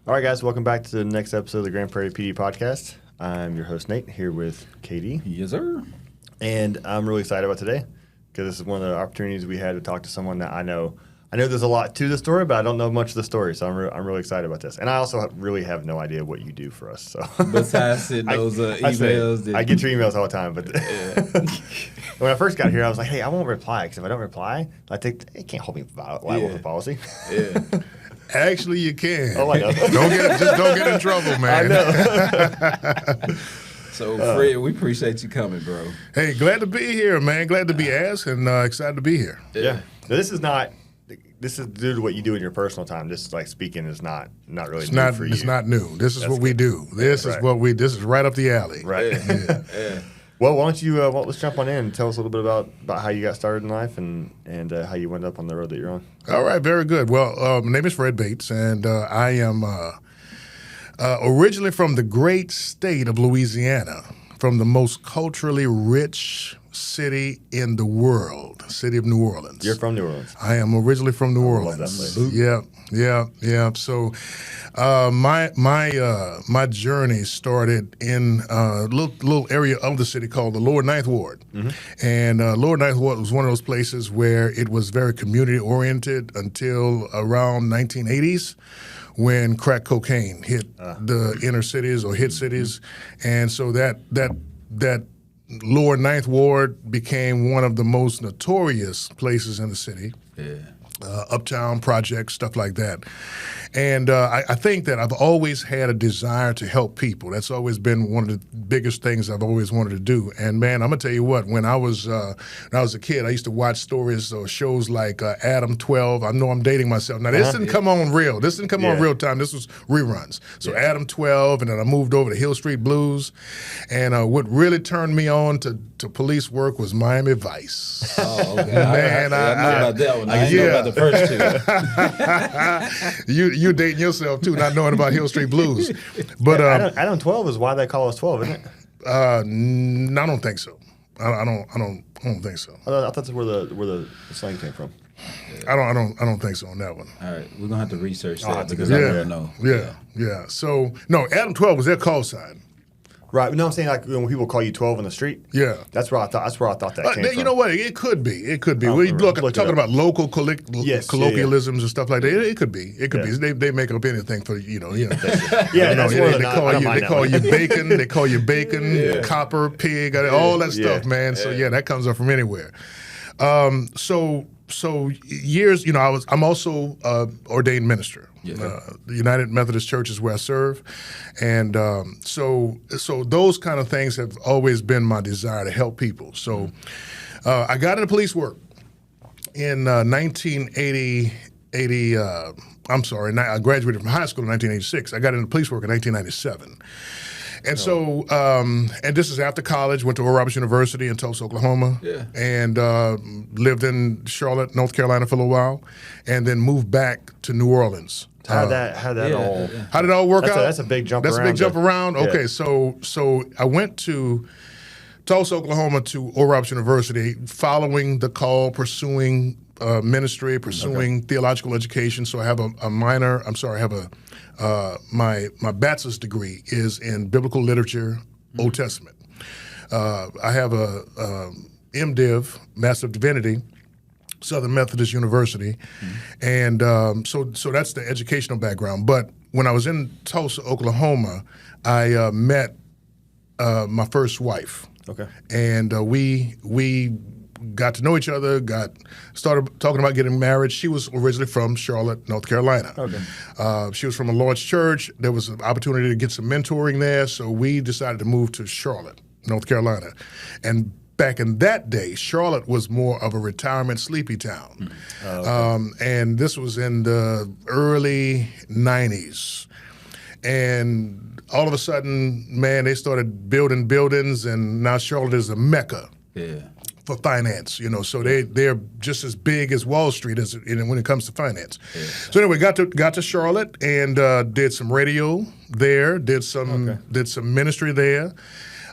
All right, guys, welcome back to the next episode of the Grand Prairie PD podcast. I'm your host, Nate, here with Katie. Yes, sir. And I'm really excited about today because this is one of the opportunities we had to talk to someone that I know. I know there's a lot to the story, but I don't know much of the story, so I'm really excited about this. And I also really have no idea what you do for us. So besides those emails. I get your emails all the time, but when I first got here, I was like, hey, I won't reply because if I don't reply, it can't hold me liable for policy. Yeah. Actually, you can. Oh, I know. Just don't get in trouble, man. I know. So, Fred, we appreciate you coming, bro. Hey, glad to be here, man. Glad to be asked and excited to be here. Yeah. Now, this is due to what you do in your personal time. This like speaking is not really new for you. It's not new. This is what we do. This is right up the alley. Right. Yeah. Well, why don't you let's jump on in and tell us a little bit about how you got started in life and how you went up on the road that you're on. All right, very good. Well, my name is Fred Bates, and I am originally from the great state of Louisiana, from the most culturally rich city in the world, city of New Orleans. You're from New Orleans. I am originally from New Orleans. Love that place. Yeah. So my journey started in a little area of the city called the Lower Ninth Ward. Mm-hmm. And Lower Ninth Ward was one of those places where it was very community-oriented until around 1980s when crack cocaine hit the inner cities or hit cities. And so that Lower Ninth Ward became one of the most notorious places in the city. Yeah. Uptown projects, stuff like that. And I think that I've always had a desire to help people. That's always been one of the biggest things I've always wanted to do. And man, I'm gonna tell you what, when I was a kid, I used to watch stories or shows like Adam 12. I know I'm dating myself. Now this didn't come on real. This didn't come on real time. This was reruns. So Adam 12, and then I moved over to Hill Street Blues. And what really turned me on to police work was Miami Vice. Oh, okay. Man, I know about that one. I know about the first two. You're dating yourself too, not knowing about Hill Street Blues. But Adam 12 is why they call us 12, isn't it? No, I don't think so. I don't think so. I thought that's where the slang came from. I don't think so on that one. All right, we're gonna have to research that because I don't know. Yeah. So no, Adam 12 was their call sign. Right. No, I'm saying like when people call you 12 on the street. Yeah. That's where I thought that came from. You know what? It could be. We talking about local colloquialisms and stuff like that. It could be. They make up anything for you know. They call you bacon. They call you bacon, copper, pig, all that stuff, man. So that comes up from anywhere. So years, I'm also ordained minister. The United Methodist Church is where I serve, and so those kind of things have always been my desire to help people. So I got into police work in 1980. I graduated from high school in 1986. I got into police work in 1997. And so, and this is after college, went to Oral Roberts University in Tulsa, Oklahoma, and lived in Charlotte, North Carolina for a little while, and then moved back to New Orleans. How did it all work out? That's a big jump around. That's a big jump around. Yeah. Okay, so I went to Tulsa, Oklahoma to Oral Roberts University following the call, pursuing ministry, pursuing theological education. So I have my bachelor's degree is in biblical literature, Old Testament. I have a MDiv, Master of Divinity, Southern Methodist University, and so that's the educational background. But when I was in Tulsa, Oklahoma, I met my first wife. Okay, and we got to know each other, started talking about getting married. She was originally from Charlotte, North Carolina. Okay. She was from a large church. There was an opportunity to get some mentoring there, so we decided to move to Charlotte, North Carolina. And back in that day, Charlotte was more of a retirement sleepy town. And this was in the early 90s. And all of a sudden, man, they started building buildings, and now Charlotte is a mecca. For finance, so they're just as big as Wall Street as when it comes to finance. Yeah. So anyway, got to Charlotte and did some radio there, did some ministry there.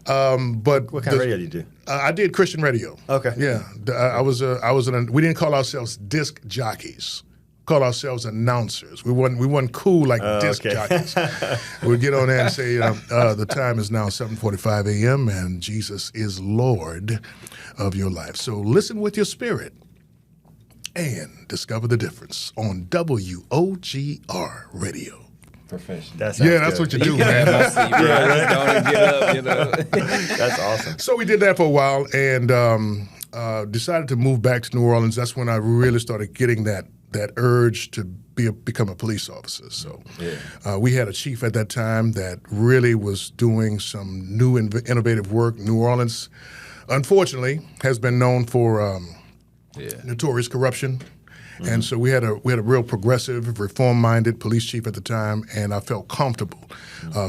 But what kind of radio did you do? I did Christian radio. Okay. Yeah, we didn't call ourselves disc jockeys. call ourselves announcers. We wasn't cool like disc jockeys. We'd get on there and say, the time is now 7:45 a.m. and Jesus is Lord of your life. So listen with your spirit and discover the difference on WOGR Radio. Professional. That's what you do, man. Just don't get up, you know. That's awesome. So we did that for a while and decided to move back to New Orleans. That's when I really started getting that urge to become a police officer. So we had a chief at that time that really was doing some new innovative work. New Orleans, unfortunately, has been known for notorious corruption. And so we had a real progressive, reform-minded police chief at the time, and I felt comfortable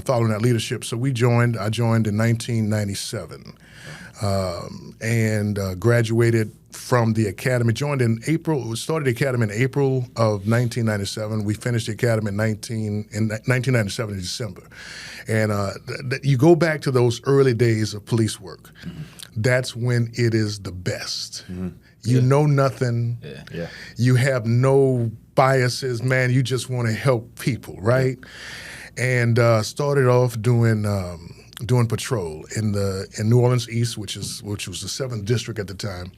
following that leadership. So I joined in 1997 and graduated from the academy. Joined in April. Started the academy in April of 1997. We finished the academy in 1997 in December. And you go back to those early days of police work. That's when it is the best. You know nothing. You have no biases, man. You just want to help people, right? And started off doing patrol in New Orleans East, which was the 7th district at the time.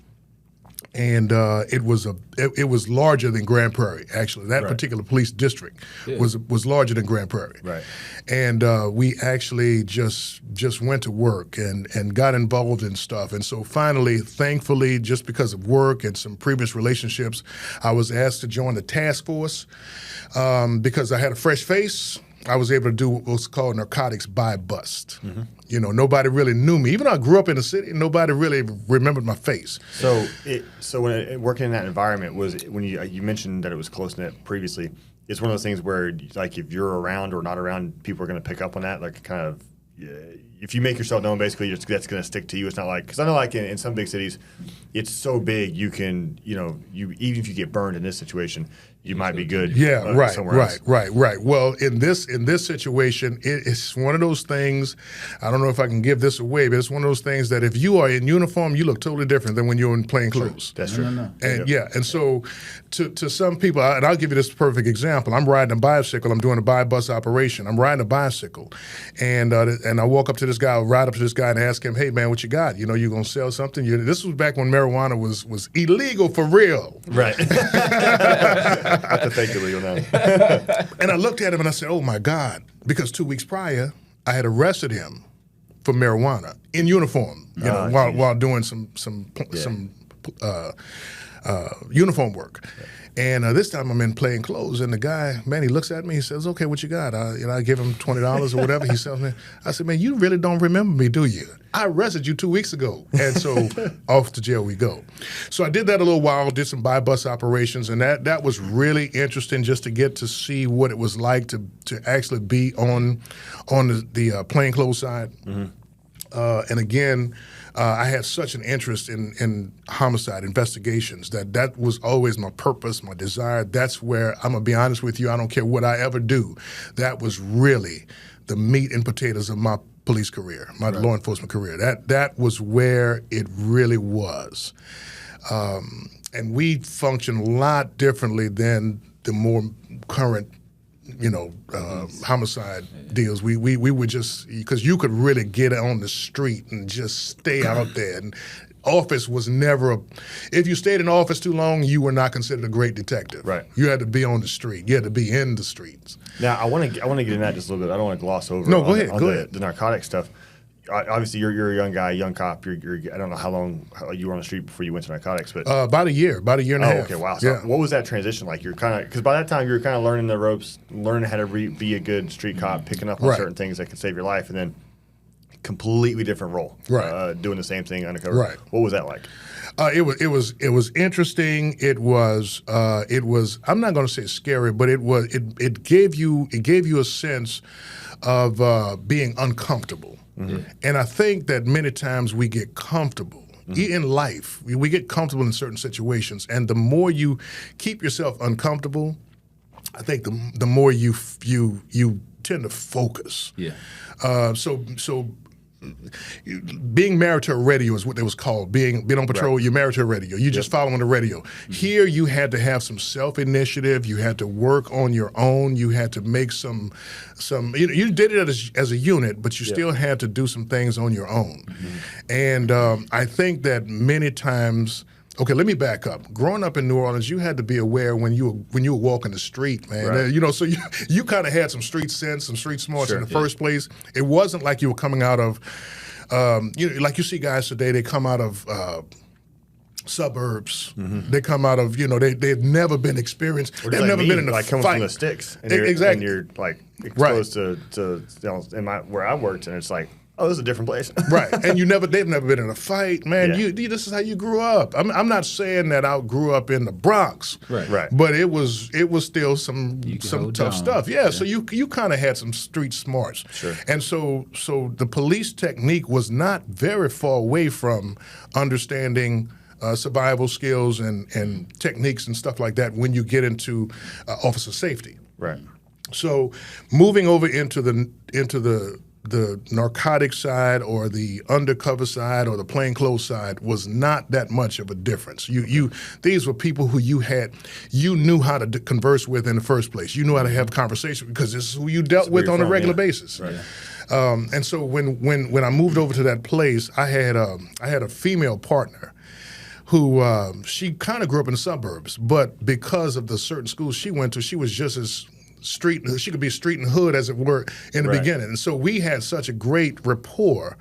And it was larger than Grand Prairie. Actually, that particular police district was larger than Grand Prairie. Right. And we actually just went to work and got involved in stuff. And so finally, thankfully, just because of work and some previous relationships, I was asked to join the task force because I had a fresh face. I was able to do what was called narcotics buy bust. You know, nobody really knew me. Even though I grew up in the city, nobody really remembered my face. So when working in that environment, when you mentioned that it was close-knit previously, it's one of those things where, like, if you're around or not around, people are going to pick up on that, like, kind of, if you make yourself known, basically, that's going to stick to you. It's not like, because I know, like, in some big cities, it's so big, you can, even if you get burned in this situation, you might be good. Somewhere else. Right. Well, in this situation, it's one of those things. I don't know if I can give this away, but it's one of those things that if you are in uniform, you look totally different than when you're in plain clothes. That's true. No. And and so to some people, and I'll give you this perfect example. I'm riding a bicycle. I'm doing a buy bus operation. I'm riding a bicycle, and I walk up to this guy, ride up to this guy, and ask him, "Hey man, what you got? You gonna sell something?" This was back when marijuana was illegal for real. Right. Not the fake illegal now. And I looked at him and I said, "Oh my God!" Because 2 weeks prior, I had arrested him for marijuana in uniform, while doing some uniform work. And this time I'm in plain clothes, and the guy, man, he looks at me. He says, "Okay, what you got?" I give him $20 or whatever. He sells me. I said, "Man, you really don't remember me, do you? I arrested you 2 weeks ago." And so off to jail we go. So I did that a little while, did some buy bus operations, and that was really interesting just to get to see what it was like to actually be on the plain clothes side. And again, I had such an interest in homicide investigations that was always my purpose, my desire. That's where, I'm going to be honest with you, I don't care what I ever do. That was really the meat and potatoes of my police career, my law enforcement career. That was where it really was. And we function a lot differently than the more current homicide deals. We would just, because you could really get on the street and just stay out there. And office was never if you stayed in office too long, you were not considered a great detective. Right. You had to be on the street. You had to be in the streets. Now, I want to get in that just a little bit. I don't want to gloss over go ahead. The narcotic stuff. Obviously, you're a young guy, young cop. I don't know how long you were on the street before you went to narcotics, but about a year and a half. Okay, wow. So what was that transition like? You're kind of, because by that time you're kind of learning the ropes, learning how to be a good street cop, picking up on certain things that can save your life, and then completely different role, doing the same thing undercover. Right. What was that like? It was interesting. It was I'm not going to say scary, but it gave you a sense of being uncomfortable. Mm-hmm. And I think that many times we get comfortable in life. We get comfortable in certain situations, and the more you keep yourself uncomfortable, I think the more you tend to focus. Yeah. So being married to a radio is what it was called. Being on patrol, you're married to a radio. You're just following the radio. Here, you had to have some self-initiative. You had to work on your own. You had to make some. You did it as a unit, but you still had to do some things on your own. And I think that many times. Okay, let me back up. Growing up in New Orleans, you had to be aware when you were walking the street, man. Right. So you kind of had some street sense, some street smarts in the first place. It wasn't like you were coming out of, like you see guys today. They come out of suburbs. They come out of they've never been experienced. They've never been in a like fight. coming from the sticks. And Exactly. And you're like exposed to where I worked, and it's like. Oh, this is a different place. Right, and they've never been in a fight, man. This is how you grew up. I'm not saying that I grew up in the Bronx, Right. but it was still some tough stuff. Yeah, so you kind of had some street smarts. Sure. And so the police technique was not very far away from understanding survival skills and techniques and stuff like that when you get into officer safety. Right. So moving over into the narcotic side or the undercover side or the plainclothes side was not that much of a difference. These were people who you knew how to converse with in the first place. You knew how to have conversation because this is who you dealt with on a regular basis. Right. And so when I moved over to that place, I had a female partner who she kind of grew up in the suburbs, but because of the certain schools she went to, she was just as street. She could be street and hood, as it were, in the beginning. And so we had such a great rapport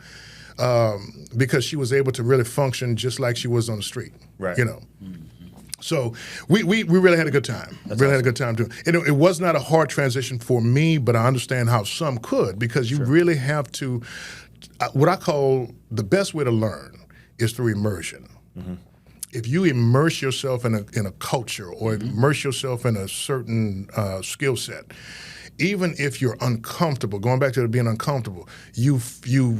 because she was able to really function just like she was on the street. Right. So we really had a good time. Had a good time too. It was not a hard transition for me, but I understand how some could because you really have to. What I call the best way to learn is through immersion. If you immerse yourself in a culture or immerse yourself in a certain skill set, even if you're uncomfortable, going back to being uncomfortable, you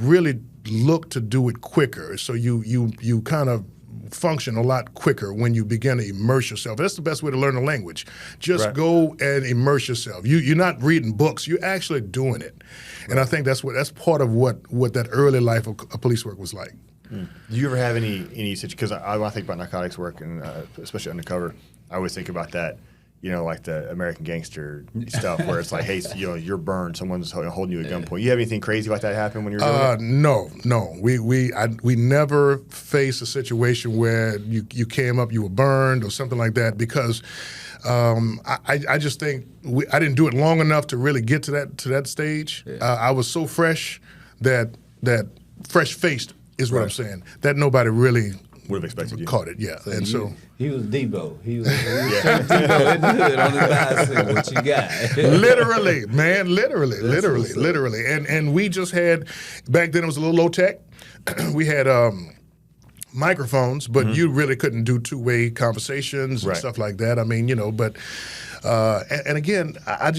really look to do it quicker. So you kind of function a lot quicker when you begin to immerse yourself. That's the best way to learn a language. Just go and immerse yourself. You're not reading books. You're actually doing it. And I think that's part of what that early life of police work was like. Do you ever have any situation? Because when I think about narcotics work and especially undercover, I always think about that, like the American Gangster stuff where it's like, hey, you're burned, someone's holding you at gunpoint. You have anything crazy like that happen when you're doing it? No. We never faced a situation where you came up, you were burned or something like that because I just think I didn't do it long enough to really get to that stage. I was so fresh that fresh-faced is what I'm saying, that nobody really would have expected you. Caught it, and so he was Debo. He was Debo in the hood on his bicycle. What you got? Literally, man, literally. And we just had, back then it was a little low tech. We had microphones, but you really couldn't do two-way conversations and stuff like that. I mean, but and again, I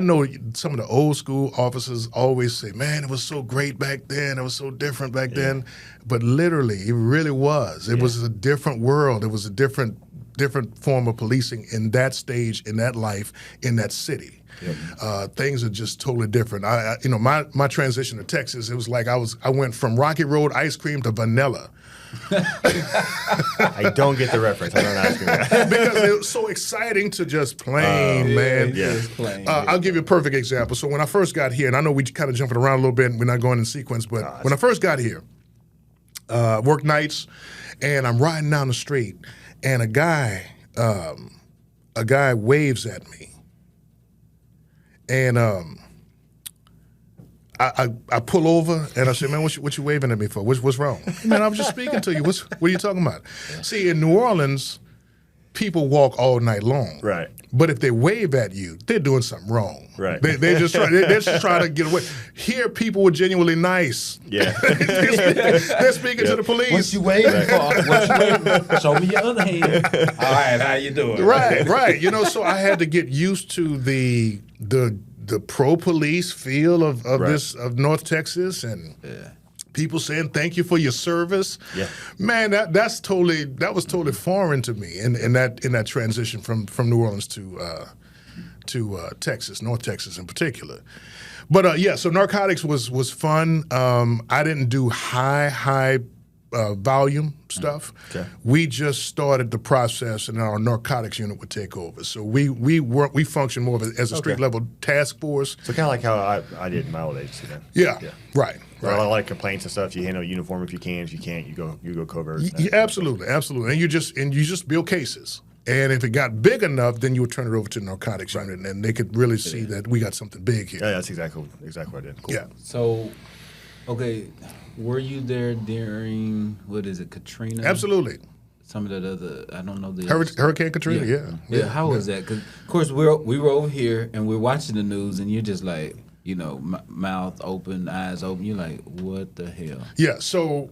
know some of the old school officers always say, man, it was so great back then. It was so different back then. But literally, it really was. It was a different world. It was a different form of policing in that stage, in that life, in that city. Things are just totally different. My transition to Texas, it was like I went from Rocky Road ice cream to vanilla. I don't get the reference. I'm not asking that. Because it was so exciting to just plain, man. I'll give you a perfect example. So when I first got here, and I know we kind of jumping around a little bit, and we're not going in sequence, but when I first got here, worked nights, and I'm riding down the street, and a guy waves at me, and I pull over and I say, man, what you waving at me for? What's wrong? Man, I was just speaking to you. What are you talking about? See, in New Orleans, people walk all night long. Right. But if they wave at you, they're doing something wrong. Right. They're just trying to get away. Here, people were genuinely nice. Yeah. they're speaking to the police. What you waiting for? What you waiting for? Show me your other hand. All right, how you doing? Right. So I had to get used to the pro-police feel of North Texas and people saying thank you for your service. Yeah. Man, that was totally foreign to me in that transition from New Orleans to Texas, North Texas in particular. But so narcotics was fun. I didn't do high volume stuff. Okay. We just started the process, and our narcotics unit would take over. So we function more as a street level task force. So kind of like how I did in my old agency then. Yeah. Right. So a lot of complaints and stuff. You handle uniform if you can. If you can't, you go covert. Yeah, absolutely. And you just build cases. And if it got big enough, then you would turn it over to the narcotics unit, and they could really see that we got something big here. Yeah, that's exactly what I did. Cool. Yeah. So, okay, were you there during Katrina? Absolutely. Some of that other, I don't know the Hurricane Katrina. Yeah. How was that? Because of course we were over here and we're watching the news, and you're just like, mouth open, eyes open. You're like, what the hell? Yeah. So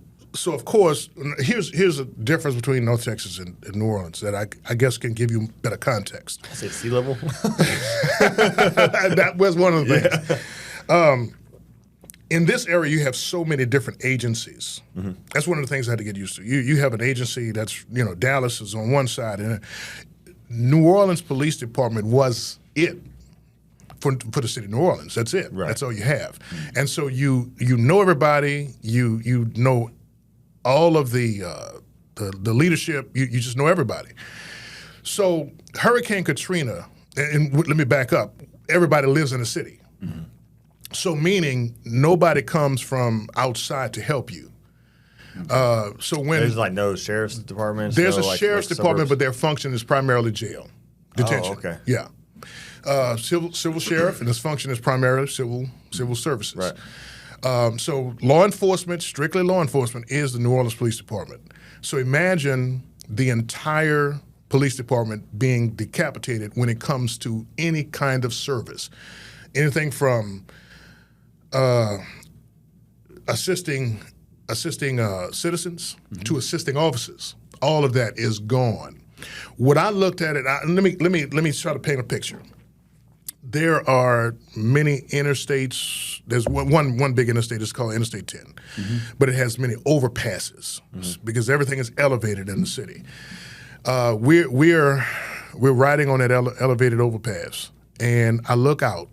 of course, here's a difference between North Texas and New Orleans that I guess can give you better context. I said sea level. That was one of the things. In this area, you have so many different agencies. Mm-hmm. That's one of the things I had to get used to. You have an agency that's, Dallas is on one side, and New Orleans Police Department was it for the city of New Orleans. That's it. Right. That's all you have. Mm-hmm. And so you know everybody. You know all of the leadership. You just know everybody. So Hurricane Katrina, and let me back up. Everybody lives in the city. Mm-hmm. So meaning nobody comes from outside to help you. So when there's no sheriff's department. There's a sheriff's department, but their function is primarily jail, detention. Oh, okay. Yeah. Civil sheriff, and his function is primarily civil services. Right. So law enforcement, strictly law enforcement, is the New Orleans Police Department. So imagine the entire police department being decapitated when it comes to any kind of service. Anything from assisting citizens to assisting officers. All of that is gone. What I looked at it, let me try to paint a picture. There are many interstates. There's one big interstate. It's called Interstate 10, but it has many overpasses because everything is elevated in the city. We're riding on that elevated overpass, and I look out,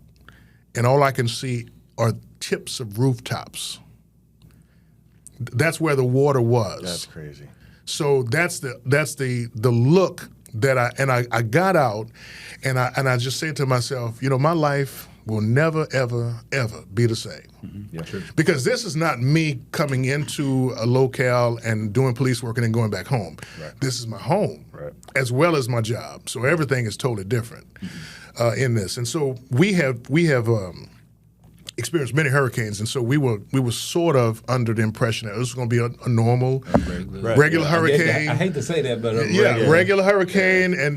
and all I can see are tips of rooftops. That's where the water was. That's crazy. So that's the look that I got out, and I just said to myself, my life will never ever be the same. Mm-hmm. Yeah, sure. Because this is not me coming into a locale and doing police work and then going back home. Right. This is my home, right, as well as my job. So everything is totally different in this. And so we have experienced many hurricanes, and so we were sort of under the impression that it was going to be a normal, regular hurricane. I hate to say that, but regular hurricane, and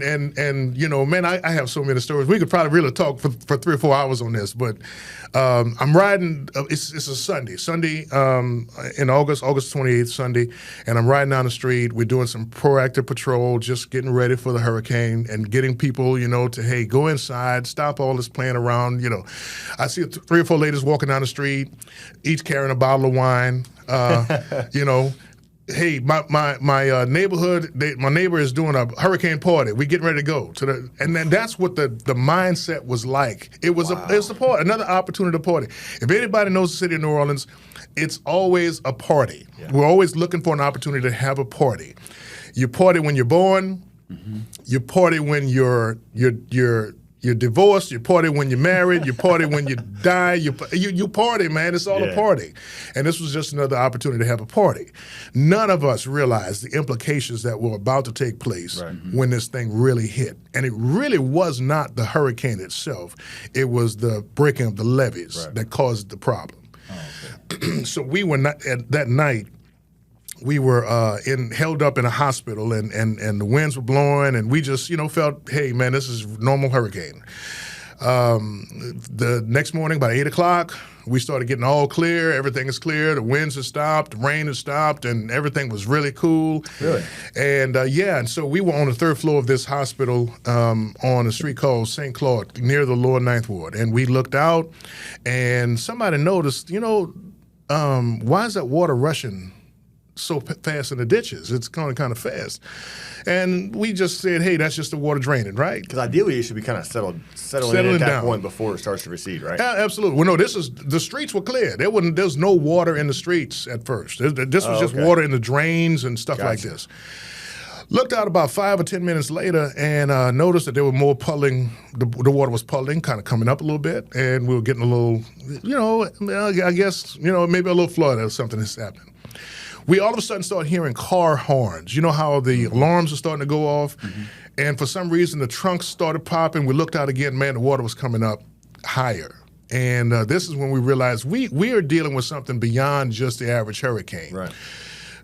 man, I have so many stories. We could probably really talk for 3 or 4 hours on this, but I'm riding. It's a Sunday in August 28th, Sunday, and I'm riding down the street. We're doing some proactive patrol, just getting ready for the hurricane and getting people, to go inside, stop all this playing around. I see 3 or 4 ladies walking down the street, each carrying a bottle of wine. Hey, my neighborhood, my neighbor is doing a hurricane party. We getting ready to go and then that's what the mindset was like. It was a party, another opportunity to party. If anybody knows the city of New Orleans, it's always a party. Yeah. We're always looking for an opportunity to have a party. You party when you're born. Mm-hmm. You party when you're divorced. You party when you're married. You party when you die. You party, man. It's all a party. And this was just another opportunity to have a party. None of us realized the implications that were about to take place when this thing really hit. And it really was not the hurricane itself. It was the breaking of the levees that caused the problem. Oh, okay. So we were not that night. We were held up in a hospital, and the winds were blowing, and we just felt, hey man, this is normal hurricane. The next morning, about 8 o'clock, we started getting all clear. Everything is clear. The winds have stopped, the rain has stopped, and everything was really cool. Really? And and so we were on the 3rd floor of this hospital on a street called St. Claude, near the Lower 9th Ward, and we looked out, and somebody noticed, why is that water rushing so fast in the ditches. It's going kind of fast. And we just said, hey, that's just the water draining, right? Because ideally, it should be kind of settling in at that point before it starts to recede, right? Absolutely. Well, no, the streets were clear. There's no water in the streets at first. This was just water in the drains and stuff like this. Looked out about 5 or 10 minutes later and noticed that there was more puddling. The water was puddling, kind of coming up a little bit, and we were getting a little, I guess, maybe a little flood or something is happening. We all of a sudden started hearing car horns. You know how the alarms are starting to go off? Mm-hmm. And for some reason, the trunks started popping. We looked out again, man, the water was coming up higher. And this is when we realized we are dealing with something beyond just the average hurricane. Right.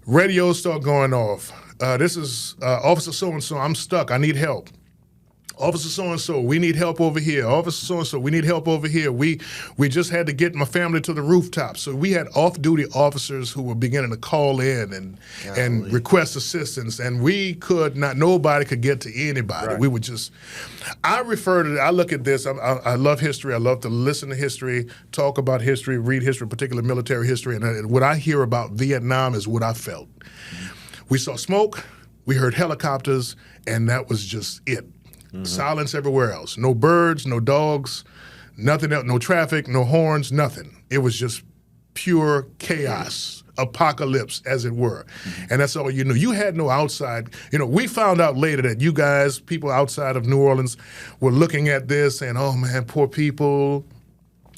Radios start going off. This is Officer so-and-so, I'm stuck, I need help. Officer so-and-so, we need help over here. Officer so-and-so, we need help over here. We just had to get my family to the rooftop. So we had off-duty officers who were beginning to call in and request assistance, and nobody could get to anybody. Right. We would just, I look at this, I love history. I love to listen to history, talk about history, read history, particularly military history, and what I hear about Vietnam is what I felt. We saw smoke, we heard helicopters, and that was just it. Mm-hmm. Silence everywhere else. No birds, no dogs, nothing else, no traffic, no horns, nothing. It was just pure chaos, apocalypse, as it were. Mm-hmm. And that's all you knew. You had no outside. We found out later that you guys, people outside of New Orleans, were looking at this saying, oh, man, poor people.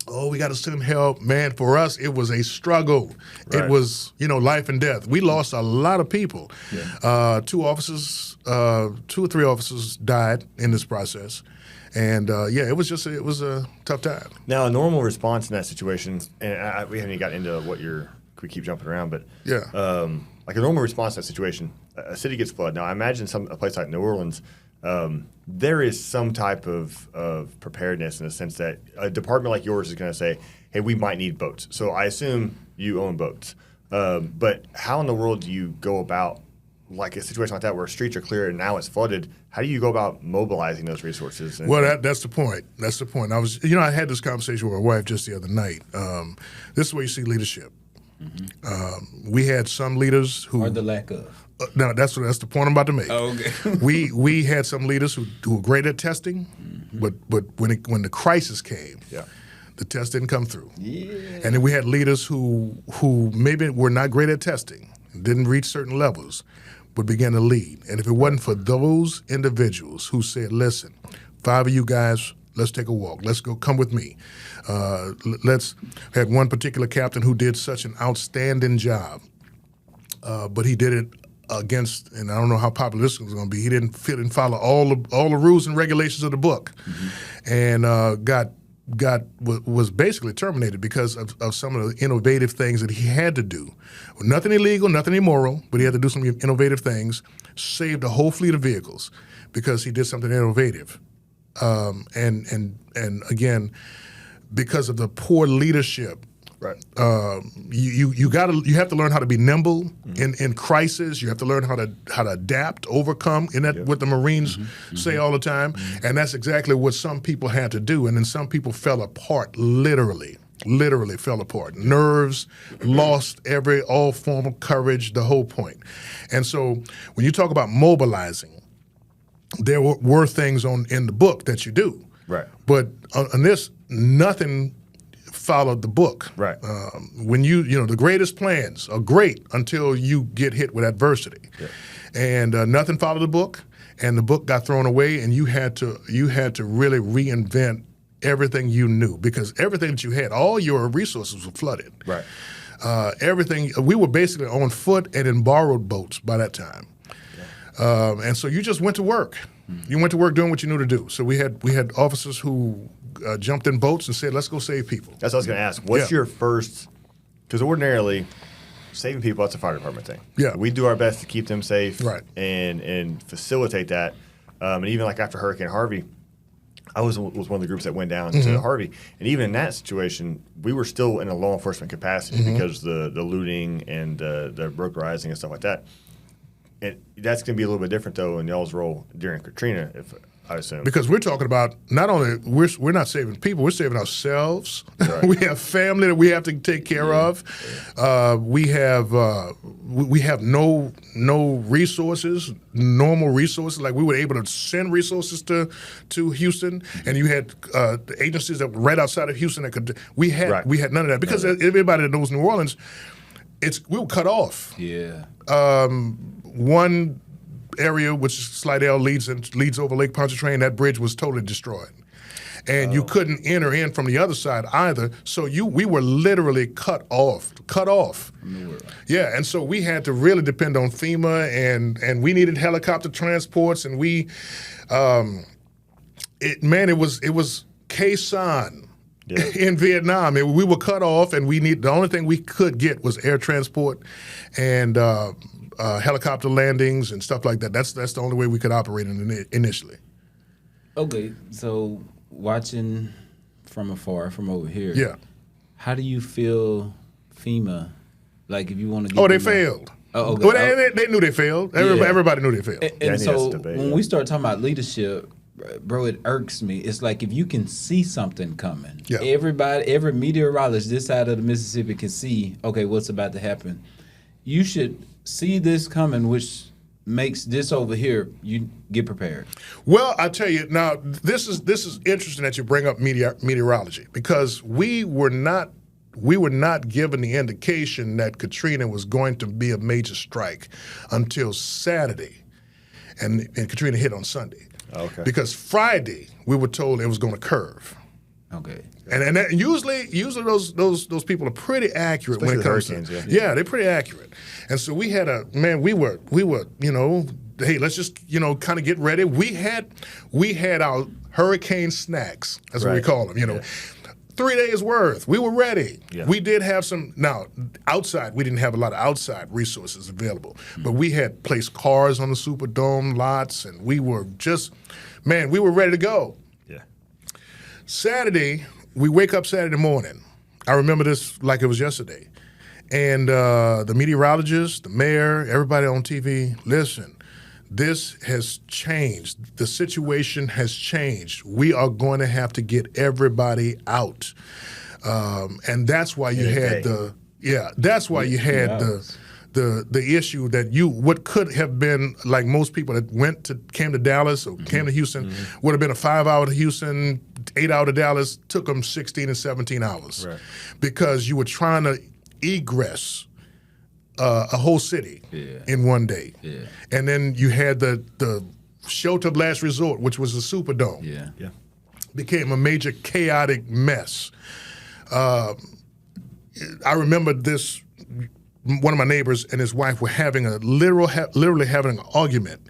Oh, we got to send help. Man, for us, it was a struggle. Right. It was, life and death. We lost a lot of people. Yeah. 2 or 3 officers died in this process. And, it was a tough time. Now, a normal response in that situation, and we haven't even gotten into we keep jumping around, but like a normal response in that situation, a city gets flooded. Now, I imagine a place like New Orleans, there is some type of preparedness in the sense that a department like yours is going to say, hey, we might need boats. So I assume you own boats. But how in the world do you go about, like a situation like that where streets are clear and now it's flooded, how do you go about mobilizing those resources? Well, that's the point. That's the point. I had this conversation with my wife just the other night. This is where you see leadership. Mm-hmm. We had some leaders who... Or the lack of. No, that's the point I'm about to make. Oh, okay. we had some leaders who were great at testing, mm-hmm. but when the crisis came, the test didn't come through. Yeah. And then we had leaders who maybe were not great at testing, didn't reach certain levels, but began to lead. And if it wasn't for those individuals who said, listen, 5 of you guys, let's take a walk. Let's go. Come with me. Had one particular captain who did such an outstanding job, but he did it against, and I don't know how popular this was going to be. He didn't follow all the rules and regulations of the book, mm-hmm. and was basically terminated because of some of the innovative things that he had to do. Nothing illegal, nothing immoral, but he had to do some innovative things. Saved a whole fleet of vehicles because he did something innovative, and again, because of the poor leadership. Right. You have to learn how to be nimble in crisis. You have to learn how to adapt, overcome. And that's what the Marines say all the time. Mm-hmm. And that's exactly what some people had to do. And then some people fell apart, literally fell apart. Nerves, lost all form of courage, the whole point. And so when you talk about mobilizing, there were things in the book that you do. Right. But on this, nothing followed the book. Right. When the greatest plans are great until you get hit with adversity. Yeah. And nothing followed the book, and the book got thrown away, and you had to really reinvent everything you knew, because everything that you had, all your resources were flooded. Right. Everything, we were basically on foot and in borrowed boats by that time. Yeah. And so you just went to work. Mm-hmm. You went to work doing what you knew to do. So we had officers who jumped in boats and said, let's go save people. That's what I was going to ask. What's your first, because ordinarily saving people, that's a fire department thing. Yeah. We do our best to keep them safe and facilitate that. And even like after Hurricane Harvey, I was one of the groups that went down to Harvey. And even in that situation, we were still in a law enforcement capacity because the looting and the burglarizing and stuff like that. And that's going to be a little bit different, though, in y'all's role during Katrina. I assume. Because we're talking about not only we're not saving people, we're saving ourselves. Right. We have family that we have to take care of. We have no resources, normal resources. Like we were able to send resources to Houston, and you had agencies that were right outside of Houston that could. We had none of that because everybody that knows New Orleans, we were cut off. Yeah. One area, which is Slidell leads over Lake Pontchartrain, that bridge was totally destroyed. And you couldn't enter in from the other side either. So we were literally cut off. Yeah, and so we had to really depend on FEMA, and we needed helicopter transports, and it was Khe-Sanh in Vietnam. We were cut off, and the only thing we could get was air transport and helicopter landings and stuff like that. That's the only way we could operate initially. Okay, so watching from afar, from over here. Yeah. How do you feel FEMA? Like if you want to get they failed. Oh, okay. Well, they knew they failed. Everybody knew they failed. And so when we start talking about leadership, bro, it irks me. It's like if you can see something coming, every meteorologist this side of the Mississippi can see, okay, what's about to happen. You should see this coming, which makes this over here, you get prepared. Well, I tell you now, this is interesting that you bring up meteorology, because we were not given the indication that Katrina was going to be a major strike until Saturday, and Katrina hit on Sunday. Okay. Because Friday we were told it was going to curve. Okay. And usually those people are pretty accurate Especially when it comes hurricanes, to they're pretty accurate. And so we had we were hey, let's just kind of get ready. We had our hurricane snacks, that's what we call them. 3 days worth. We were ready. Yeah. We did have some. Now outside, we didn't have a lot of outside resources available, but we had placed cars on the Superdome lots, and we were we were ready to go. Saturday, we wake up Saturday morning. I remember this like it was yesterday. And the meteorologist, the mayor, everybody on TV, listen, this has changed. The situation has changed. We are going to have to get everybody out. And that's why you had the issue that what could have been like most people that came to Dallas or came to Houston would have been a 5 hour to Houston, 8 hour to Dallas, took them 16 and 17 hours because you were trying to egress a whole city in one day. Yeah. And then you had the shelter of last resort, which was the Superdome. Yeah. Became a major chaotic mess. I remember this. One of my neighbors and his wife were having literally having an argument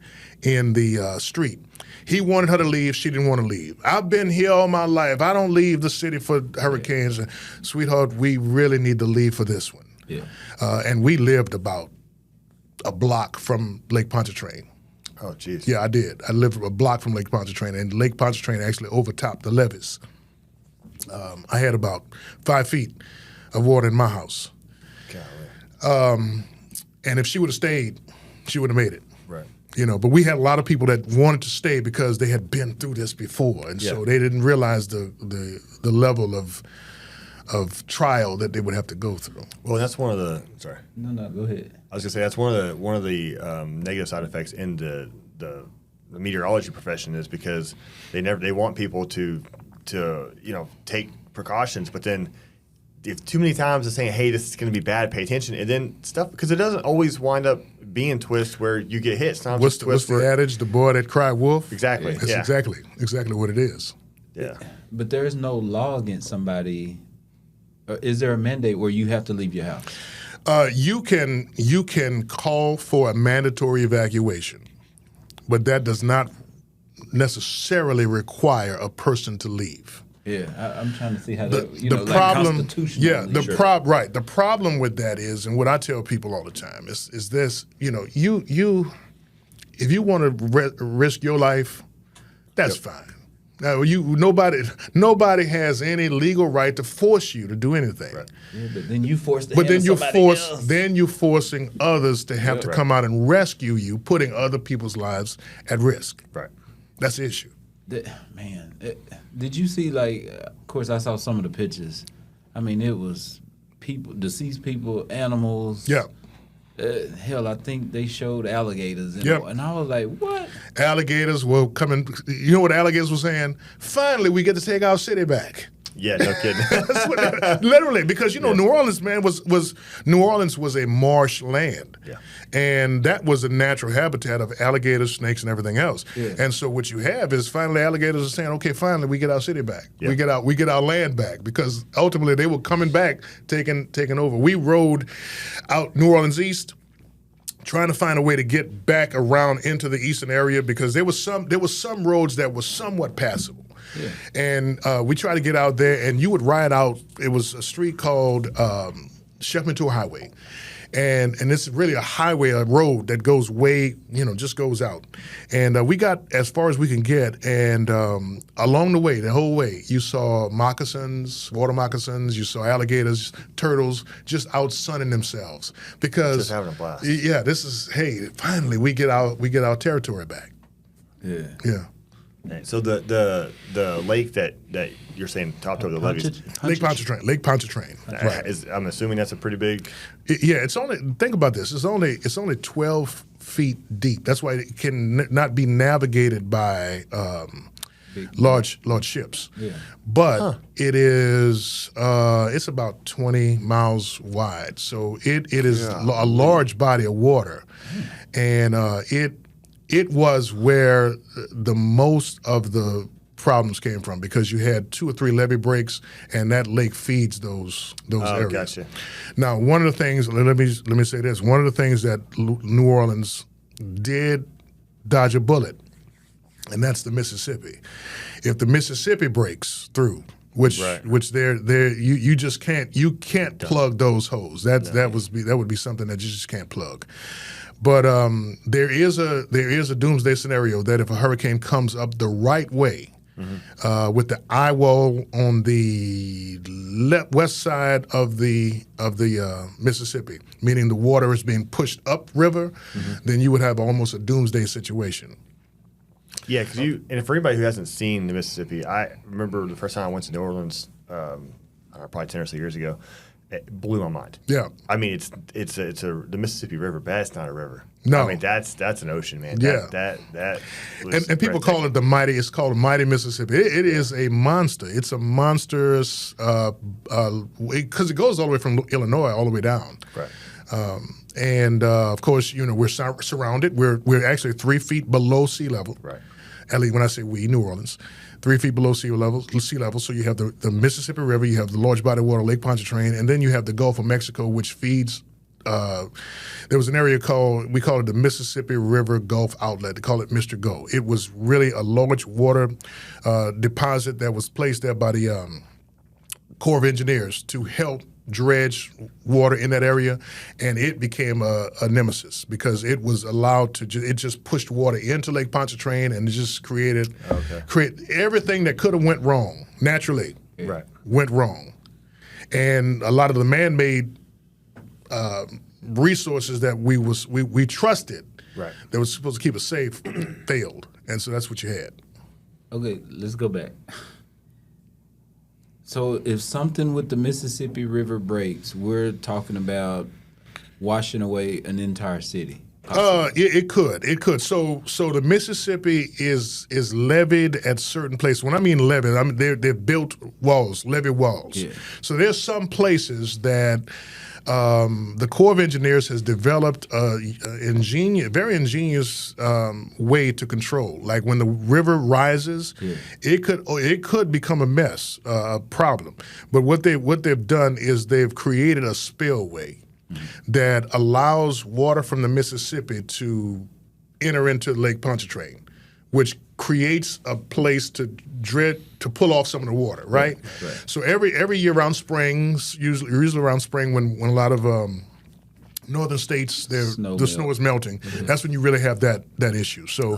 in the street. He wanted her to leave. She didn't want to leave. I've been here all my life. I don't leave the city for hurricanes. Sweetheart, we really need to leave for this one. Yeah. And we lived about a block from Lake Pontchartrain. Oh, jeez. Yeah, I did. I lived a block from Lake Pontchartrain, and Lake Pontchartrain actually overtopped the levees. I had about 5 feet of water in my house. And if she would have stayed, she would have made it. Right. But we had a lot of people that wanted to stay because they had been through this before, and so they didn't realize the level of trial that they would have to go through. Well, that's one of the. Sorry. No, go ahead. I was gonna say that's one of the negative side effects in the meteorology profession is because they want people to take precautions, but then if too many times they're saying, hey, this is going to be bad, pay attention, and then stuff, because it doesn't always wind up being twists where you get hit. It's not what's the adage, the boy that cried wolf? Exactly. That's exactly what it is. Yeah. But there is no law against somebody. Is there a mandate where you have to leave your house? You can call for a mandatory evacuation, but that does not necessarily require a person to leave. Yeah, I'm trying to see how the problem. Constitutional. Yeah, the problem with that is, and what I tell people all the time is this: if you want to risk your life, that's fine. Now, nobody has any legal right to force you to do anything. Right. Yeah, but then you force the. But then you're forcing others to have to come out and rescue you, putting other people's lives at risk. Right. That's the issue. Did you see, like, of course, I saw some of the pictures. I mean, it was people, deceased people, animals. Yeah. Hell, I think they showed alligators. And I was like, what? Alligators were coming. You know what alligators were saying? Finally, we get to take our city back. Yeah, no kidding. That's what literally, because New Orleans, man, New Orleans was a marsh land, and that was a natural habitat of alligators, snakes, and everything else. Yeah. And so what you have is finally alligators are saying, okay, finally we get our city back, we get our land back, because ultimately they were coming back, taking over. We rode out New Orleans East, trying to find a way to get back around into the eastern area, because there was some roads that were somewhat passable. Yeah. And we tried to get out there, and you would ride out. It was a street called Shepherd Highway, and it's really a highway, a road that goes way, just goes out. And we got as far as we can get, and along the way, the whole way, you saw moccasins, water moccasins, you saw alligators, turtles, just out sunning themselves, because just having a blast. Yeah, this is finally we get our territory back. Yeah. Yeah. So the lake that you're saying topped over the levees, Lake Pontchartrain. Right. I'm assuming that's a pretty big. It's only, think about this. It's only 12 feet deep. That's why it can not be navigated by large ships. Yeah. But it is it's about 20 miles wide. So it is a large body of water, and it was where the most of the problems came from, because you had 2 or 3 levee breaks, and that lake feeds those areas. Gotcha. Now, one of the things, let me say this, one of the things that New Orleans did dodge a bullet, and that's the Mississippi. If the Mississippi breaks through, which you just can't plug those holes. That would be something that you just can't plug. But there is a doomsday scenario that if a hurricane comes up the right way, with the eye wall on the west side of the Mississippi, meaning the water is being pushed upriver, then you would have almost a doomsday situation. Yeah, and for anybody who hasn't seen the Mississippi, I remember the first time I went to New Orleans, probably 10 or so years ago. It blew my mind. Yeah, I mean it's the Mississippi River, but it's not a river. No, I mean that's an ocean, man. And people call it the mighty. It's called mighty Mississippi. It is a monster. It's a monstrous because it goes all the way from Illinois all the way down. Right. And of course, we're surrounded. We're actually 3 feet below sea level. Right. At least when I say we, New Orleans. 3 feet below sea level. So you have the Mississippi River, you have the large body of water, Lake Pontchartrain, and then you have the Gulf of Mexico, which feeds. There was an area we call it the Mississippi River Gulf Outlet. They call it Mr. Go. It was really a large water deposit that was placed there by the Corps of Engineers to help dredge water in that area, and it became a nemesis because it was allowed to. It just pushed water into Lake Pontchartrain, and it just create everything that could have went wrong naturally. Right. Went wrong, and a lot of the man-made resources that we trusted, right, that was supposed to keep us safe, failed, and so that's what you had. Okay, let's go back. So if something with the Mississippi River breaks, we're talking about washing away an entire city. It could. So the Mississippi is levied at certain places. When I mean levied, they've built walls, levee walls. Yeah. So there's some places that the Corps of Engineers has developed very ingenious way to control. Like when the river rises, it could become a mess, a problem. But what they've done is they've created a spillway that allows water from the Mississippi to enter into Lake Pontchartrain, which creates a place to pull off some of the water, right? Right. So every year around spring, usually around spring when a lot of northern states the snow is melting, that's when you really have that issue. So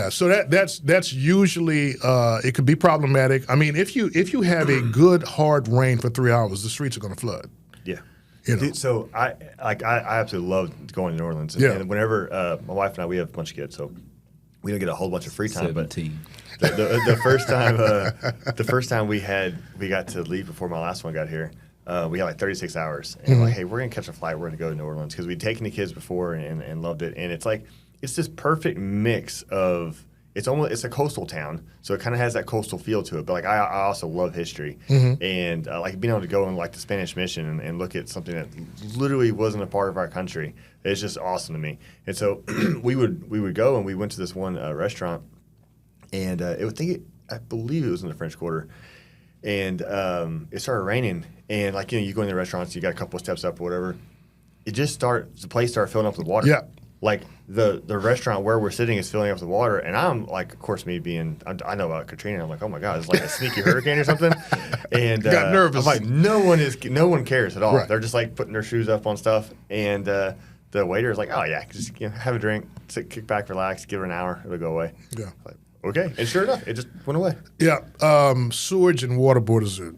so that's usually it could be problematic. I mean, if you have a good hard rain for 3 hours, the streets are going to flood. Yeah. So I absolutely love going to New Orleans. And whenever my wife and I, we have a bunch of kids, so we don't get a whole bunch of free time. 17. But the first time we got to leave before my last one got here. We had like 36 hours, and we're like, hey, we're gonna catch a flight. We're gonna go to New Orleans because we'd taken the kids before and loved it. And it's like it's this perfect mix of it's a coastal town, so it kind of has that coastal feel to it. But like I also love history, and like being able to go in like the Spanish Mission and look at something that literally wasn't a part of our country. It's just awesome to me. And so we would go, and we went to this one restaurant, and I believe it was in the French Quarter. And it started raining, and like you go in the restaurants, you got a couple of steps up or whatever. The place started filling up with water. Yeah, like the restaurant where we're sitting is filling up with water, and I'm like, of course, I know about Katrina. I'm like, oh my god, it's like a sneaky hurricane or something. And got nervous. I'm like, no one cares at all. Right. They're just like putting their shoes up on stuff, and the waiter is like, oh yeah, just have a drink, kick back, relax, give her an hour, it'll go away. Yeah. Like, okay, and sure enough, it just went away. Yeah, sewage and water boards are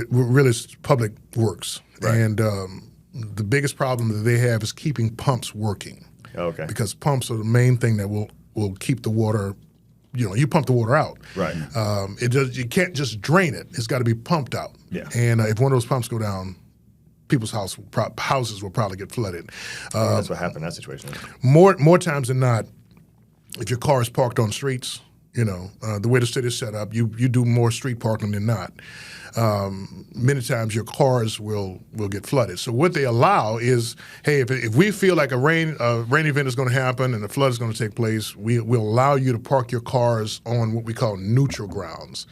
really public works, Right. and the biggest problem that they have is keeping pumps working. Okay. Because pumps are the main thing that will keep the water. You pump the water out. Right. You can't just drain it. It's got to be pumped out. Yeah. And if one of those pumps go down, people's houses will probably get flooded. That's what happened in that situation. More times than not, if your car is parked on streets, the way the city is set up, you do more street parking than not. Many times your cars will get flooded. So what they allow is, hey, if we feel like a rain event is going to happen and a flood is going to take place, we'll allow you to park your cars on what we call neutral grounds.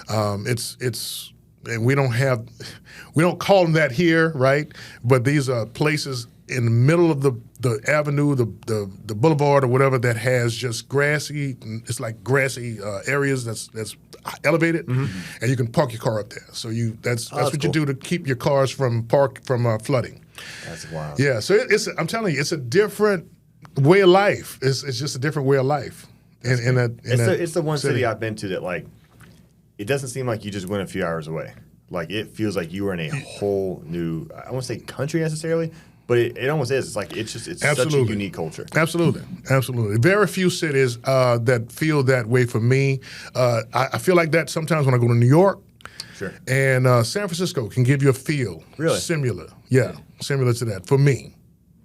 And we don't call them that here, right? But these are places in the middle of the avenue, the boulevard or whatever that has just grassy. It's like grassy areas that's elevated, and you can park your car up there. So that's what cool. you do to keep your cars from flooding. That's wild. Yeah. So I'm telling you, it's a different way of life. It's just a different way of life. It's the one city I've been to that like it doesn't seem like you just went a few hours away. Like it feels like you were in a whole new, I won't say country necessarily, but it almost is. It's like it's such a unique culture. Absolutely. Very few cities that feel that way for me. I feel like that sometimes when I go to New York. Sure. And San Francisco can give you a feel. Really? Similar. Yeah, similar to that for me.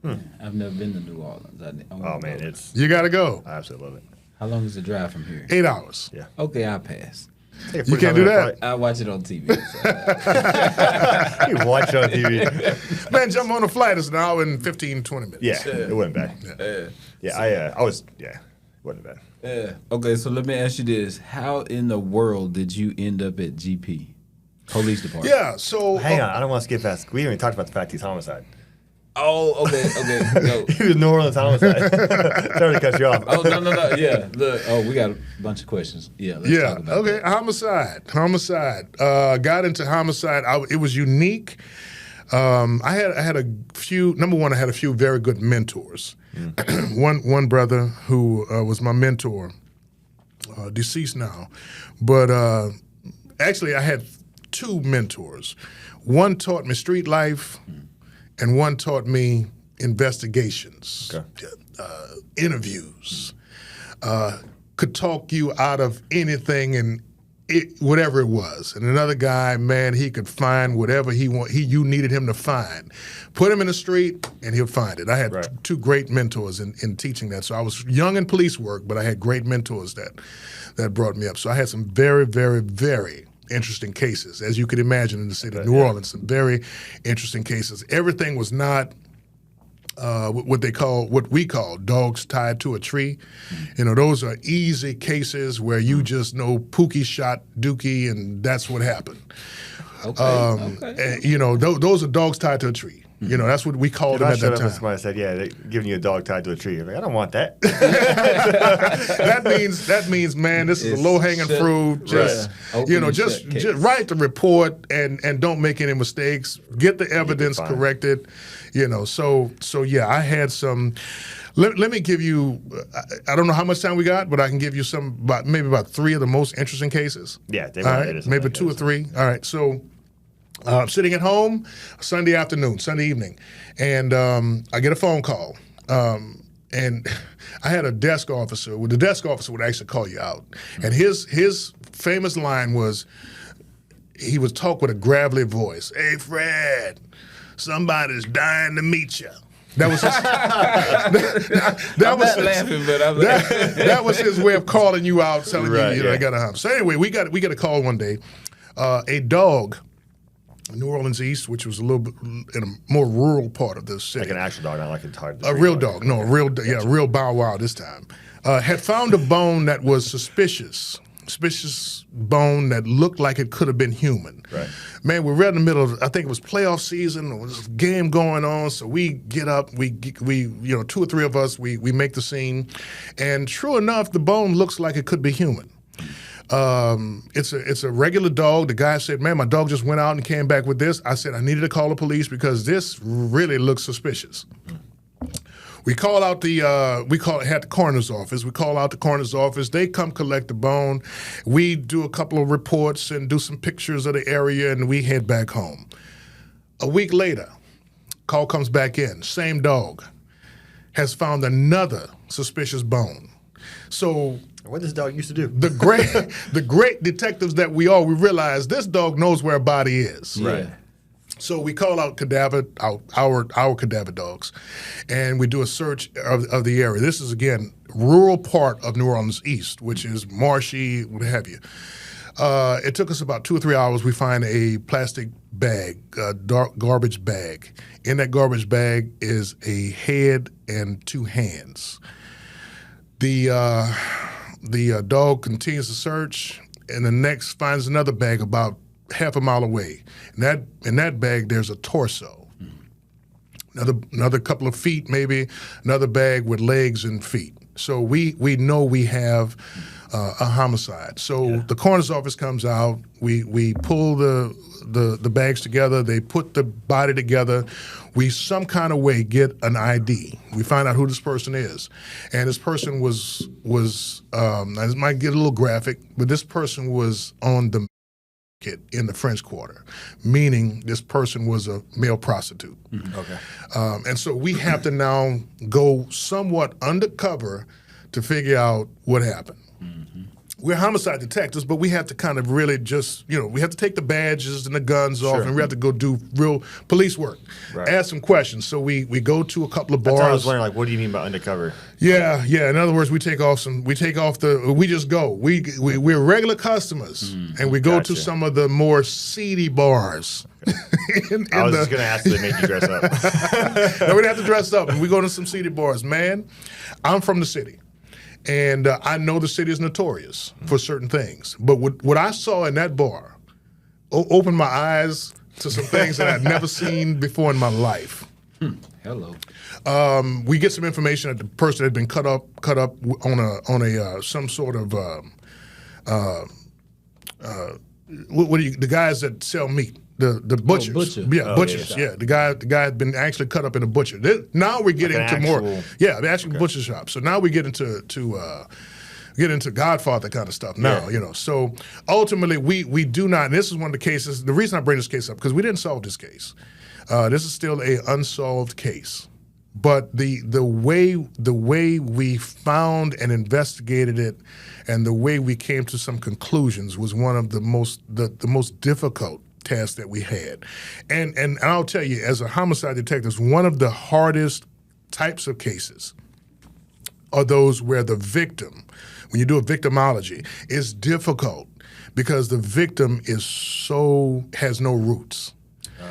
I've never been to New Orleans. Oh man, You got to go. I absolutely love it. How long is the drive from here? 8 hours. Yeah. Okay, I'll pass. You can't do that. I watch it on TV. You watch it on TV. Man, jump on a flight. It's an hour and 15, 20 minutes. Yeah, it wasn't bad. It wasn't bad. Okay, so let me ask you this: how in the world did you end up at GP, police department? Yeah. So Hang on, I don't want to skip past. We haven't even talked about the fact he's homicide. Oh, okay. No. He was New Orleans homicide. Sorry to cut you off. Oh no. Yeah. Look. Oh, we got a bunch of questions. Yeah. Let's talk about Okay. that. Homicide. Got into homicide. It was unique. I had a few. Number one, I had a few very good mentors. One brother who was my mentor, deceased now, but actually I had two mentors. One taught me street life, and one taught me investigations, interviews. Could talk you out of anything and whatever it was. And another guy, man, he could find whatever you needed him to find. Put him in the street, and he'll find it. I had two great mentors in teaching that. So I was young in police work, but I had great mentors that brought me up. So I had some very, very, very interesting cases, as you could imagine, in the city of New Orleans. Some very interesting cases. Everything was not what we call dogs tied to a tree. Those are easy cases where you just know Pookie shot Dookie, and that's what happened. And, those are dogs tied to a tree. That's what we called them at that time. Somebody said, "Yeah, they're giving you a dog tied to a tree." I'm like, I don't want that. that means, man, this is a low hanging fruit. Just write the report and don't make any mistakes. Get the evidence corrected. So yeah, I had some. Let me give you. I don't know how much time we got, but I can give you maybe about three of the most interesting cases. Yeah, all right, maybe two or three. All right, so. I'm sitting at home Sunday evening, and I get a phone call. And And I had a desk officer. Well, the desk officer would actually call you out. And his famous line was, he would talk with a gravelly voice. Hey, Fred, somebody's dying to meet you. That was his, that was his way of calling you out, telling you know, I got to hunt. So anyway, we got a call one day. A dog in New Orleans East, which was a little bit in a more rural part of the city. Like an actual dog, not like a real dog. No, a real Bow Wow this time. Had found a bone that was suspicious bone that looked like it could have been human. Right. Man, we're right in the middle of, I think it was playoff season, there was a game going on, so we get up, we you know, 2 or 3 of us, we make the scene, and true enough, the bone looks like it could be human. It's a regular dog. The guy said, man, my dog just went out and came back with this. I said, I needed to call the police because this really looks suspicious. We call out had the coroner's office. We call out the coroner's office. They come collect the bone. We do a couple of reports and do some pictures of the area, and we head back home. A week later, call comes back in. Same dog has found another suspicious bone. So what this dog used to do? The great detectives that we realize this dog knows where a body is. Right. So we call out our cadaver dogs, and we do a search of the area. This is, again, rural part of New Orleans East, which is marshy, what have you. It took us about 2 or 3 hours. We find a plastic bag, a dark garbage bag. In that garbage bag is a head and 2 hands. The dog continues to search, and the next finds another bag about half a mile away. In that bag, there's a torso. Another couple of feet, maybe another bag with legs and feet. So we know we have a homicide. So the coroner's office comes out. We pull the bags together. They put the body together. We some kind of way get an ID. We find out who this person is, and this person was this might get a little graphic, but this person was on the market in the French Quarter, meaning this person was a male prostitute. Mm-hmm. Okay. And so we have to now go somewhat undercover to figure out what happened. Mm-hmm. We're homicide detectives, but we have to kind of really just, we have to take the badges and the guns off, and we have to go do real police work, ask some questions. So we go to a couple of bars. That's what I was wondering, what do you mean by undercover? Yeah. In other words, we just go. We're regular customers, and we go to some of the more seedy bars. Okay. I was just going to ask if they made you dress up. No, we didn't have to dress up, and we go to some seedy bars. Man, I'm from the city. And I know the city is notorious for certain things. But what I saw in that bar opened my eyes to some things that I'd never seen before in my life. Hello. We get some information that the person had been cut up on a some sort of the guys that sell meat. The butchers. Butcher. Yeah, butchers. Yeah. The guy had been actually cut up in a butcher. Now we're getting to more. Yeah, the actual butcher shop. So now we get into Godfather kind of stuff now, So ultimately we do not, and this is one of the cases, the reason I bring this case up, because we didn't solve this case. This is still a unsolved case. But the way we found and investigated it, and the way we came to some conclusions was one of the most difficult task that we had. And I'll tell you, as a homicide detective, one of the hardest types of cases are those where the victim, when you do a victimology, is difficult because the victim has no roots.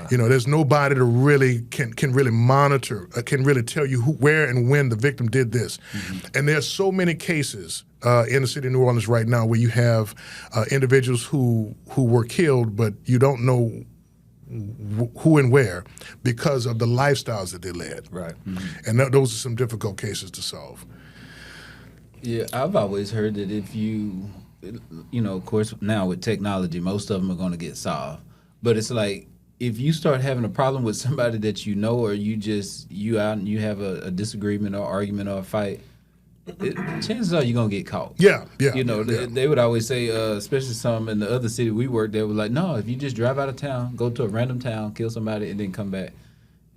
There's nobody to really can really monitor, can really tell you where and when the victim did this. Mm-hmm. And there's so many cases in the city of New Orleans right now where you have individuals who were killed, but you don't know who and where because of the lifestyles that they led. Right. Mm-hmm. And those are some difficult cases to solve. Yeah, I've always heard that if you, of course, now with technology, most of them are going to get solved. But it's like, if you start having a problem with somebody that you know, or you out and you have a disagreement or argument or a fight, chances are you're going to get caught. Yeah. They would always say, especially some in the other city we worked, they were like, no, if you just drive out of town, go to a random town, kill somebody, and then come back.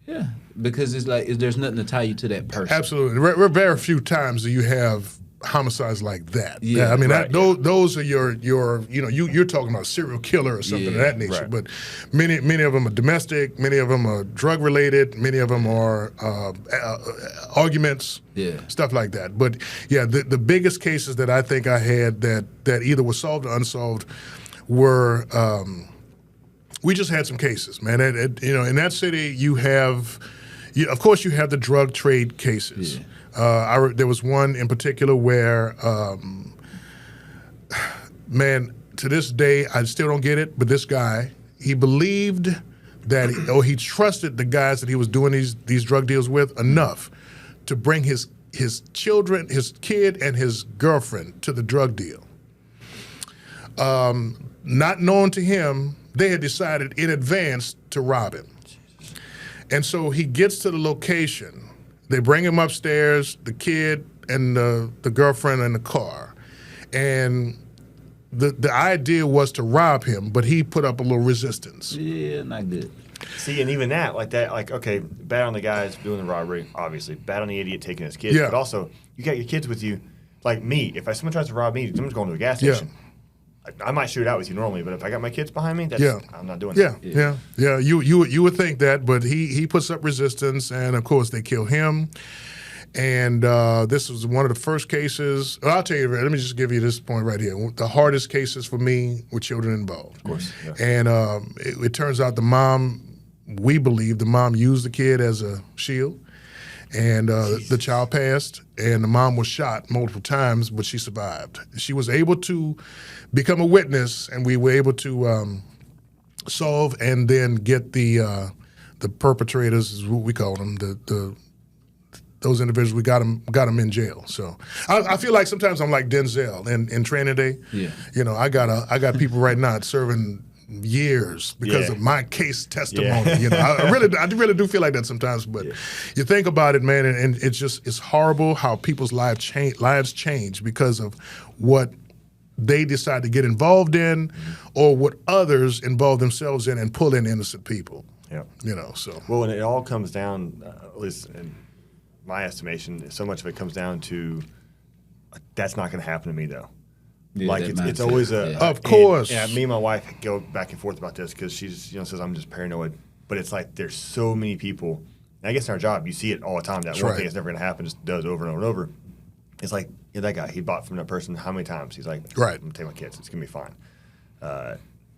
Yeah, because it's like there's nothing to tie you to that person. Absolutely. We're very few times that you have homicides like that. Yeah, I mean, right, those are your you're talking about a serial killer or something of that nature. Right. But many of them are domestic. Many of them are drug related. Many of them are arguments. Yeah. Stuff like that. But yeah, the biggest cases that I think I had that either were solved or unsolved were. We just had some cases, man. In that city, you have, of course, you have the drug trade cases. Yeah. There was one in particular where, man, to this day, I still don't get it. But this guy, he believed that, he trusted the guys that he was doing these drug deals with enough to bring his children, his kid, and his girlfriend to the drug deal. Not known to him, they had decided in advance to rob him. And so he gets to the location. They bring him upstairs, the kid and the girlfriend in the car. And the idea was to rob him, but he put up a little resistance. Yeah, not good. See, and even that, okay, bad on the guys doing the robbery, obviously. Bad on the idiot taking his kids. Yeah. But also, you got your kids with you. Like me, if someone tries to rob me, someone's going to a gas station. I might shoot out with you normally, but if I got my kids behind me, I'm not doing that. Yeah. You would think that, but he puts up resistance, and of course they kill him. And this was one of the first cases. I'll tell you, let me just give you this point right here. The hardest cases for me were children involved. Of course. Yeah. And it turns out we believe the mom used the kid as a shield. And the child passed, and the mom was shot multiple times, but she survived. She was able to become a witness, and we were able to solve and then get the perpetrators, is what we call them, those individuals. We got them in jail. So I feel like sometimes I'm like Denzel in Training Day. Yeah. I got people right now serving years because of my case testimony. Yeah. I really do feel like that sometimes. But you think about it, man, and it's horrible how people's lives change because of what they decide to get involved in, or what others involve themselves in and pull in innocent people. Yeah. So. Well, and it all comes down, at least in my estimation, so much of it comes down to that's not going to happen to me, though. Yeah, like it's always of course. And me and my wife go back and forth about this because she's says I'm just paranoid, but it's like there's so many people. And I guess in our job you see it all the time. That That's one right. thing that's never going to happen just does over and over and over. It's like that guy he bought from that person how many times? He's like, right. I'm gonna take my kids. It's gonna be fine.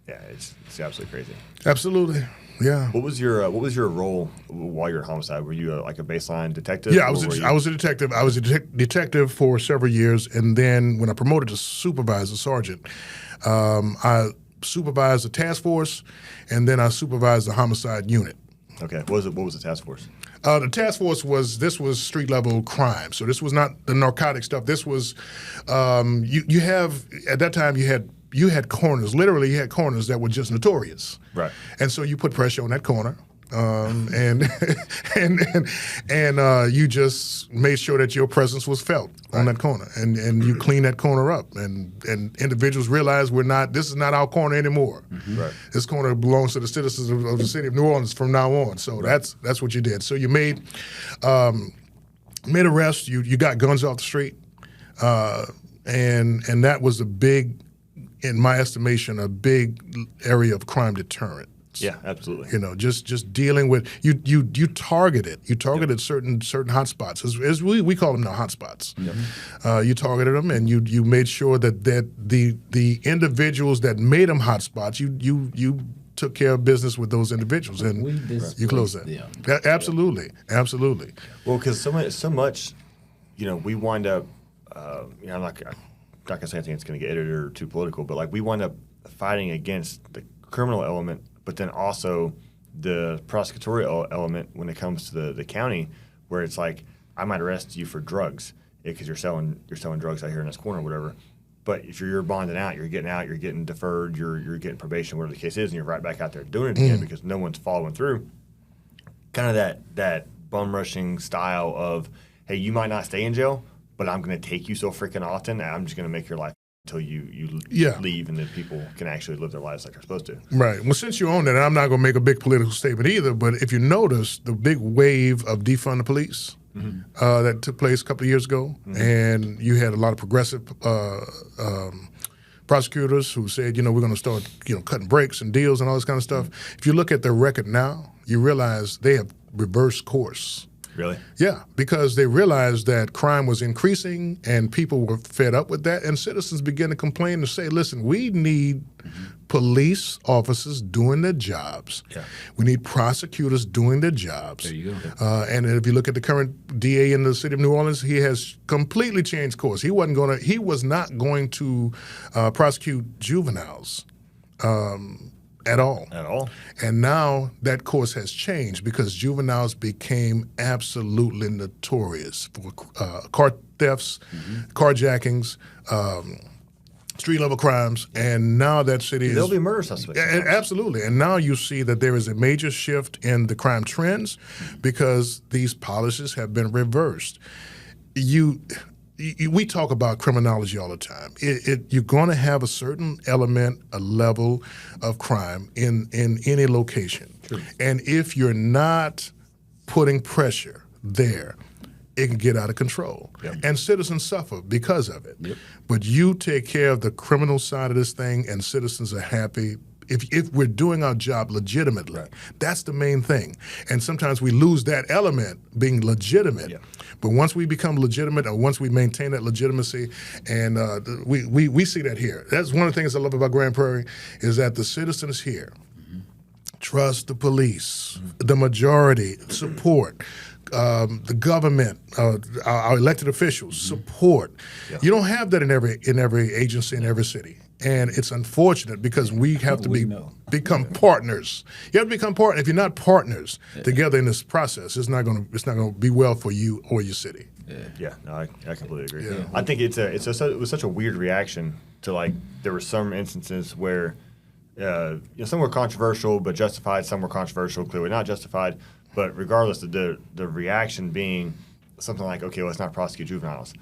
It's absolutely crazy. Absolutely. Yeah. What was your role while you were at homicide? Were you like a baseline detective? Yeah, I was a detective. I was a detective for several years, and then when I promoted to supervisor sergeant, I supervised the task force, and then I supervised the homicide unit. Okay. What was the task force? The task force was street level crime. So this was not the narcotic stuff. This was you have at that time you had corners. Literally, you had corners that were just notorious. Right. And so you put pressure on that corner, and you just made sure that your presence was felt on that corner, and you clean that corner up, and individuals realize this is not our corner anymore. Mm-hmm. Right. This corner belongs to the citizens of the city of New Orleans from now on. So that's what you did. So you made arrests. You got guns off the street, and that was in my estimation, a big area of crime deterrent. Yeah, absolutely. Just dealing with you targeted certain hot spots, as we call them now, hot spots. Yep. You targeted them, and you made sure that the individuals that made them hot spots, you took care of business with those individuals, and you closed that. Absolutely. Well, because so much, we wind up. I'm not gonna say anything that's gonna get edited or too political, but like we wind up fighting against the criminal element, but then also the prosecutorial element when it comes to the county, where it's like I might arrest you for drugs because you're selling drugs out here in this corner or whatever. But if you're bonding out, you're getting deferred, you're getting probation, whatever the case is, and you're right back out there doing it again because no one's following through. Kind of that bum rushing style of, hey, you might not stay in jail, but I'm going to take you so freaking often, and I'm just going to make your life till you Yeah. leave and then people can actually live their lives like they're supposed to. Right. Well, since you own that, and I'm not going to make a big political statement either, but if you notice the big wave of defund the police that took place a couple of years ago, and you had a lot of progressive prosecutors who said, we're going to start, cutting breaks and deals and all this kind of stuff. If you look at their record now, you realize they have reversed course. Really? Yeah, because they realized that crime was increasing and people were fed up with that, and citizens began to complain and say, listen, we need police officers doing their jobs. Yeah. We need prosecutors doing their jobs. There you go. And if you look at the current DA in the city of New Orleans, he has completely changed course. He was not going to prosecute juveniles. At all. At all. And now that course has changed because juveniles became absolutely notorious for car thefts, carjackings, street-level crimes, and now that city is... There'll be murder suspects. Absolutely. And now you see that there is a major shift in the crime trends because these policies have been reversed. We talk about criminology all the time. You're going to have a certain element, a level of crime in any location. True. And if you're not putting pressure there, it can get out of control. Yep. And citizens suffer because of it. Yep. But you take care of the criminal side of this thing and citizens are happy. If we're doing our job legitimately, that's the main thing. And sometimes we lose that element, being legitimate. Yeah. But once we become legitimate, or once we maintain that legitimacy, and we see that here. That's one of the things I love about Grand Prairie is that the citizens here trust the police, the majority support. The government, our elected officials support. Yeah. You don't have that in every agency in every city. And it's unfortunate because we have to become partners. You have to become partners. If you're not partners together in this process, it's not going to be well for you or your city. Yeah, no, I completely agree. Yeah. I think it was such a weird reaction to there were some instances where some were controversial but justified, some were controversial, clearly not justified. But regardless, the reaction being something like, okay, let's not prosecute juveniles.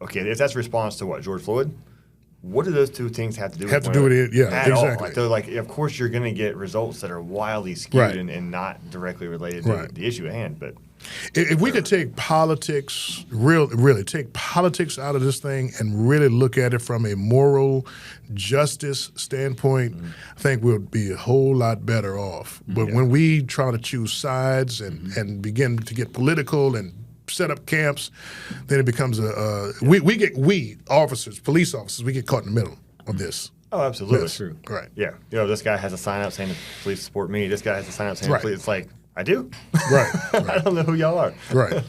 Okay, if that's response to what, George Floyd? What do those two things have to do with it? Yeah, at exactly. All? Of course, you're going to get results that are wildly skewed and not directly related to the issue at hand. But if we could take politics, really take politics out of this thing and really look at it from a moral justice standpoint, I think we'll be a whole lot better off. But when we try to choose sides and begin to get political and set up camps, then it becomes we officers, police officers, we get caught in the middle of this. Oh, absolutely. That's true. Right. Yeah. This guy has a sign up saying the police support me. This guy has a sign up saying the police. It's like, I do? Right. I don't know who y'all are. Right.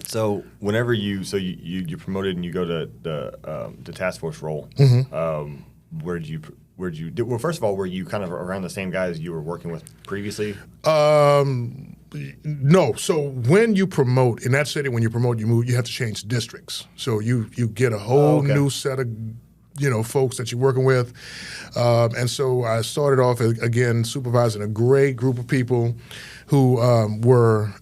So whenever you're promoted and you go to the task force role, where'd you well, first of all, were you kind of around the same guys you were working with previously? No. So when you promote in that city, when you promote, you move. You have to change districts. So you get a whole new set of folks that you're working with, and so I started off again supervising a great group of people who were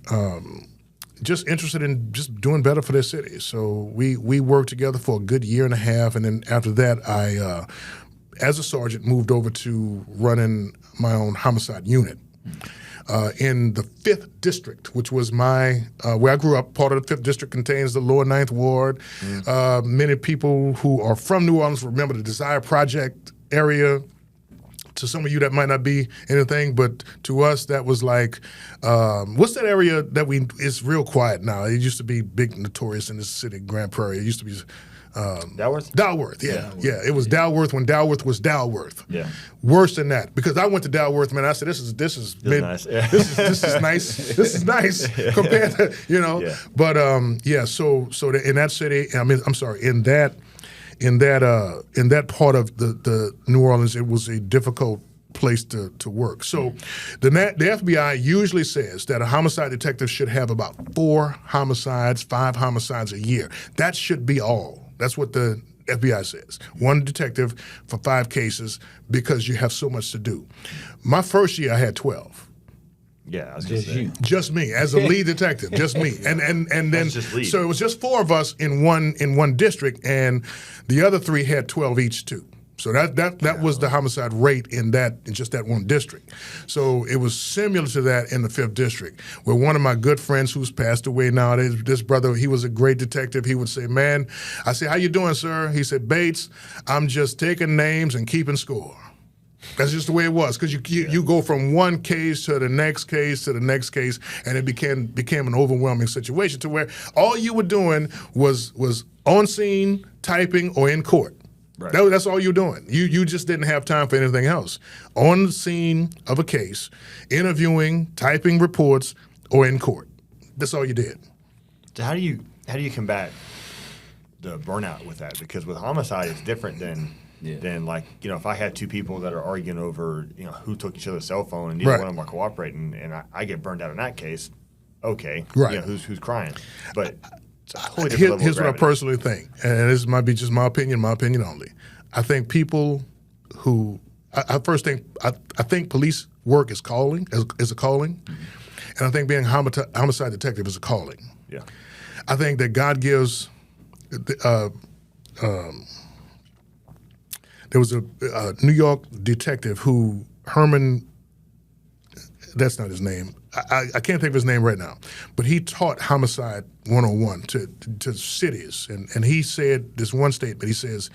just interested in just doing better for their city. So we worked together for a good year and a half, and then after that, I, as a sergeant, moved over to running my own homicide unit. In the 5th District, which was my where I grew up. Part of the 5th District contains the lower 9th Ward. Many people who are from New Orleans remember the Desire Project area. To some of you, that might not be anything, but to us, that was like, what's that area that it's real quiet now? It used to be big, notorious in this city, Grand Prairie. It used to be Dalworth? Dalworth, yeah. It was Dalworth when Dalworth was Dalworth. Yeah. Worse than that, because I went to Dalworth, man. I said, this is nice. Yeah. this is nice. This is nice compared to Yeah. But so in that city, in that part of the New Orleans, it was a difficult place to work. So the FBI usually says that a homicide detective should have about 5 homicides a year. That should be all. That's what the FBI says. 1 detective for 5 cases because you have so much to do. My first year, I had 12. Yeah, I was gonna Just say. you. Just me as a lead detective, just me, and then just lead. so it was just 4 of us in one district, and the other 3 had 12 each too. So that was the homicide rate in just that one district. So it was similar to that in the 5th district, where one of my good friends who's passed away now, this brother, he was a great detective. He would say, "Man," I say, "How you doing, sir?" He said, "Bates, I'm just taking names and keeping score." That's just the way it was, because you go from one case to the next case to the next case, and it became an overwhelming situation to where all you were doing was on scene, typing, or in court. Right. That's all you're doing. You just didn't have time for anything else. On the scene of a case, interviewing, typing reports, or in court. That's all you did. So how do you combat the burnout with that? Because with homicide, it's different than like, if I had 2 people that are arguing over, who took each other's cell phone and neither one of them are cooperating, and I get burned out in that case, okay, right. Who's crying? But it's a totally different level Here's of what I personally think, and this might be just my opinion only. I think people who I think police work is a calling, and I think being a homicide detective is a calling. Yeah, I think that God gives. There was a New York detective who Herman. That's not his name. I can't think of his name right now, but he taught homicide 101 to cities, and he said this one statement. He says,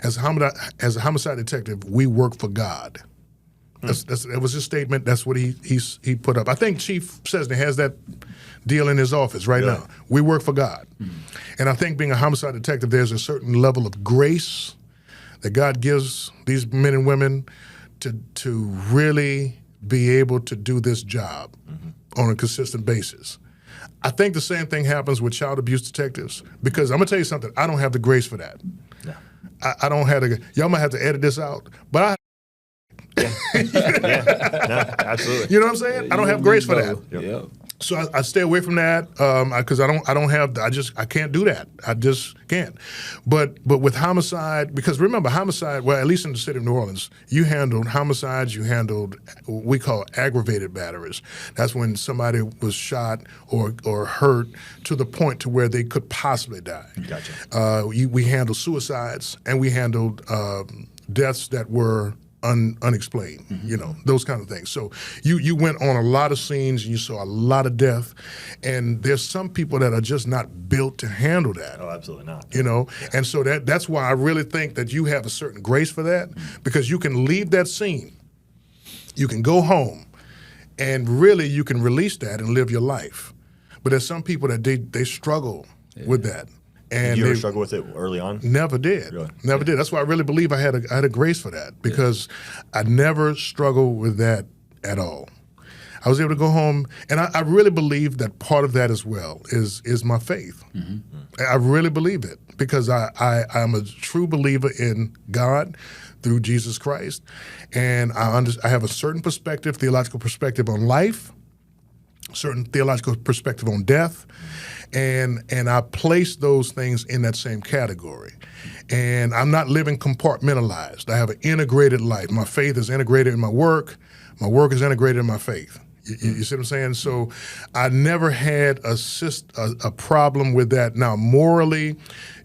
"As a homicide detective, we work for God." That was his statement. That's what he put up. I think Chief Cessna has that deal in his office right now. We work for God, and I think being a homicide detective, there's a certain level of grace that God gives these men and women to really be able to do this job on a consistent basis. I think the same thing happens with child abuse detectives, because I'm gonna tell you something. I don't have the grace for that. Yeah. I don't have the. Y'all might have to edit this out, but I. No, absolutely. You know what I'm saying? I don't have grace for that. Yep. So I stay away from that because I can't do that. I just can't. But with homicide, because remember, homicide, well, at least in the city of New Orleans, you handled homicides, you handled what we call aggravated batteries. That's when somebody was shot or hurt to the point to where they could possibly die. Gotcha. We handled suicides, and we handled deaths that were unexplained, those kind of things. So you went on a lot of scenes, and you saw a lot of death, and there's some people that are just not built to handle that. Oh, absolutely not. And so that's why I really think that you have a certain grace for that, because you can leave that scene, you can go home, and really you can release that and live your life. But there's some people that they struggle with that. And did you ever struggle with it early on? Never did. Really? Never did. That's why I really believe I had a grace for that, because I never struggled with that at all. I was able to go home, and I really believe that part of that as well is my faith. I really believe it, because I'm a true believer in God through Jesus Christ, and I have a certain perspective, theological perspective on life, certain theological perspective on death, and I place those things in that same category. And I'm not living compartmentalized. I have an integrated life. My faith is integrated in my work is integrated in my faith. You see what I'm saying? So I never had a problem with that. Now, morally,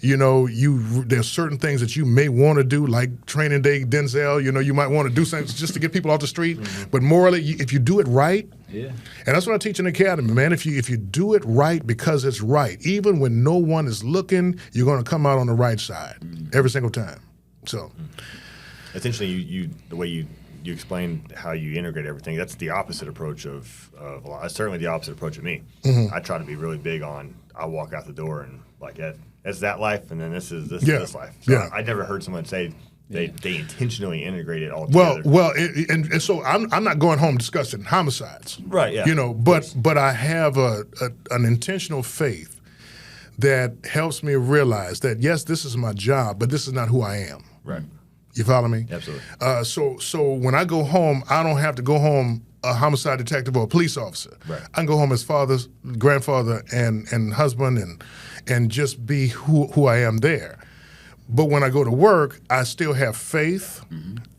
there's certain things that you may want to do, like Training Day, Denzel, you might want to do things just to get people off the street. But morally, if you do it right, and that's what I teach in the academy, man. If you do it right because it's right, even when no one is looking, you're going to come out on the right side every single time. So, essentially, the way you explained how you integrate everything. That's the opposite approach of a lot. Certainly the opposite approach of me. I try to be really big on. I walk out the door and that's that life, and then this is this life. So I never heard someone say they intentionally integrate it all together. Well, and so I'm not going home discussing homicides, right? Yeah. But I have an intentional faith that helps me realize that yes, this is my job, but this is not who I am. Right. You follow me? Absolutely. So when I go home, I don't have to go home a homicide detective or a police officer. Right. I can go home as father, grandfather, and husband, and just be who I am there. But when I go to work, I still have faith.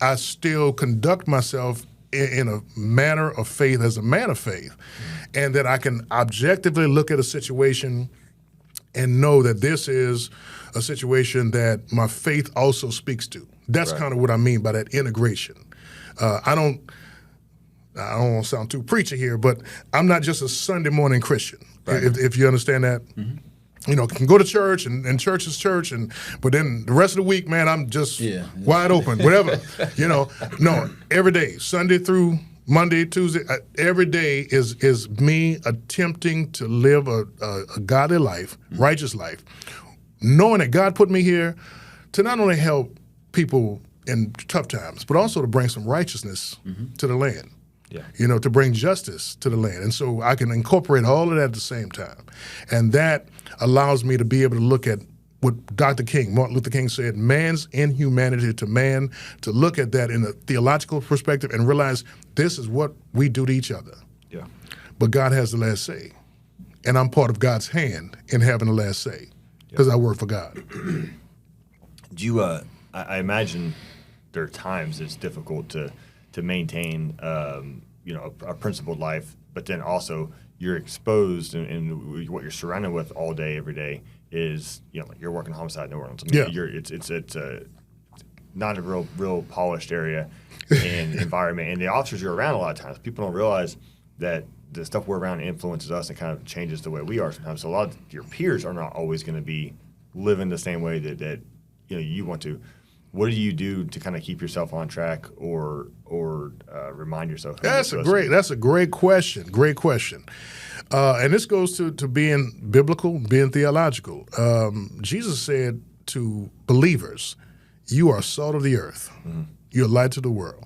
I still conduct myself in a manner of faith as a man of faith, and that I can objectively look at a situation and know that this is a situation that my faith also speaks to. That's kind of what I mean by that integration. I don't want to sound too preachy here, but I'm not just a Sunday morning Christian, if you understand that. You know, can go to church and church is church, but then the rest of the week, man, I'm just wide open, whatever. You know, no, every day, Sunday through Monday, Tuesday, every day is me attempting to live a godly life, righteous life, knowing that God put me here to not only help people in tough times, but also to bring some righteousness to the land. Yeah. You know, to bring justice to the land. And so I can incorporate all of that at the same time. And that allows me to be able to look at what Martin Luther King said, man's inhumanity to man, to look at that in a theological perspective and realize this is what we do to each other. Yeah. But God has the last say. And I'm part of God's hand in having the last say because I work for God. Do you, I imagine there are times it's difficult to maintain, you know, a principled life, but then also you're exposed and what you're surrounded with all day, every day is, you know, like you're working homicide in New Orleans. I mean, it's not a real polished area and environment, and the officers you're around a lot of times, people don't realize that the stuff we're around influences us and kind of changes the way we are sometimes. So a lot of your peers are not always going to be living the same way that you know you want to. What do you do to kind of keep yourself on track or remind yourself? That's a great question. Great question. And this goes to being biblical, being theological. Jesus said to believers, you are salt of the earth. You're light to the world.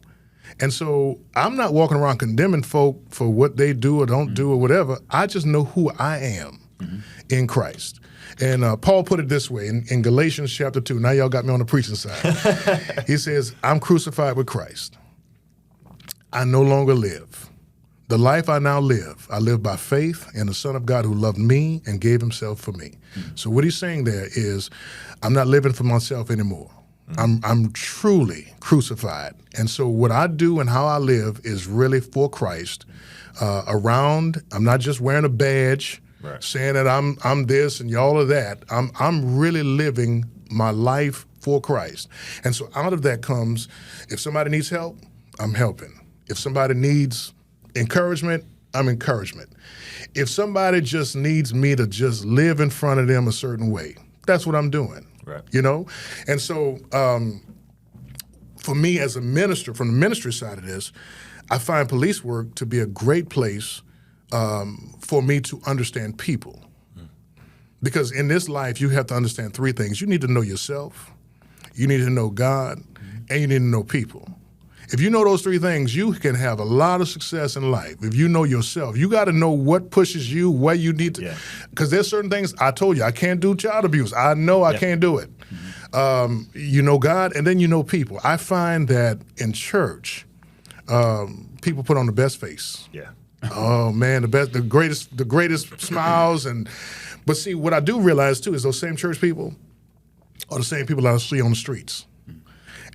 And so I'm not walking around condemning folk for what they do or don't do or whatever. I just know who I am in Christ. And Paul put it this way in Galatians chapter 2. Now y'all got me on the preaching side. He says, I'm crucified with Christ. I no longer live. The life I now live, I live by faith in the Son of God who loved me and gave himself for me. So what he's saying there is, I'm not living for myself anymore. I'm truly crucified. And so what I do and how I live is really for Christ. I'm not just wearing a badge, saying that I'm this and all of that. I'm really living my life for Christ. And so out of that comes, if somebody needs help, I'm helping. If somebody needs encouragement, I'm encouragement. If somebody just needs me to just live in front of them a certain way, that's what I'm doing. Right. You know? And so for me as a minister, from the ministry side of this, I find police work to be a great place for me to understand people. Because in this life, you have to understand three things. You need to know yourself, you need to know God, and you need to know people. If you know those three things, you can have a lot of success in life. If you know yourself, you got to know what pushes you, what you need to. Because there's certain things, I told you, I can't do child abuse. I know I can't do it. You know God, and then you know people. I find that in church, people put on the best face. Yeah. Oh man, the greatest smiles, but see, what I do realize too is those same church people are the same people I see on the streets.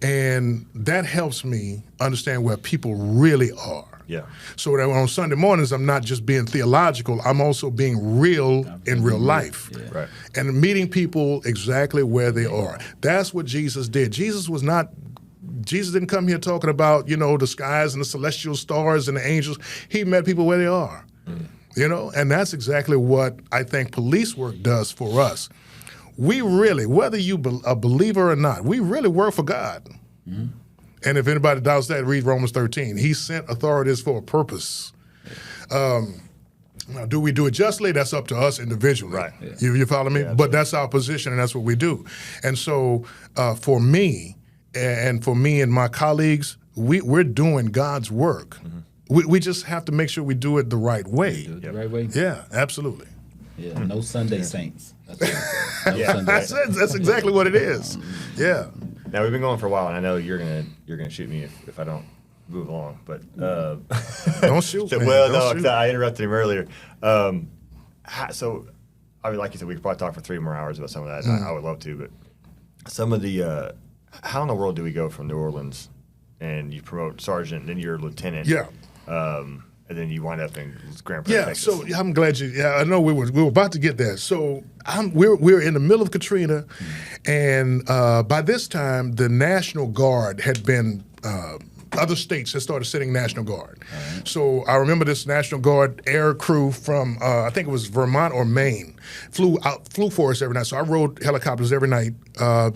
And that helps me understand where people really are. Yeah. So that on Sunday mornings, I'm not just being theological, I'm also being real in real life. Yeah. Right. And meeting people exactly where they are. That's what Jesus did. Jesus didn't come here talking about, you know, the skies and the celestial stars and the angels. He met people where they are. You know, and that's exactly what I think police work does for us. We really, whether you a believer or not, we really work for God. And if anybody doubts that, read Romans 13. He sent authorities for a purpose. Now, do we do it justly? That's up to us individually. Right. Yeah. You follow me? Yeah, but that's our position, and that's what we do. And so for me and my colleagues, we're doing God's work. We just have to make sure we do it the right way. Do it the right way? Yeah, absolutely. Yeah, no Sunday saints. That's exactly what it is. Yeah. Now we've been going for a while, and I know you're gonna shoot me if I don't move along. But don't shoot. I interrupted him earlier. So, I mean, like you said, we could probably talk for 3 more hours about some of that. I would love to, but some of the how in the world do we go from New Orleans and you promote sergeant, then you're lieutenant. Yeah. And then you wind up in Grand Prairie, Texas. So I'm glad you. Yeah, I know we were about to get there. So we're in the middle of Katrina, and by this time the National Guard had been. Other states had started sending National Guard. Right. So I remember this National Guard air crew from I think it was Vermont or Maine flew for us every night. So I rode helicopters every night,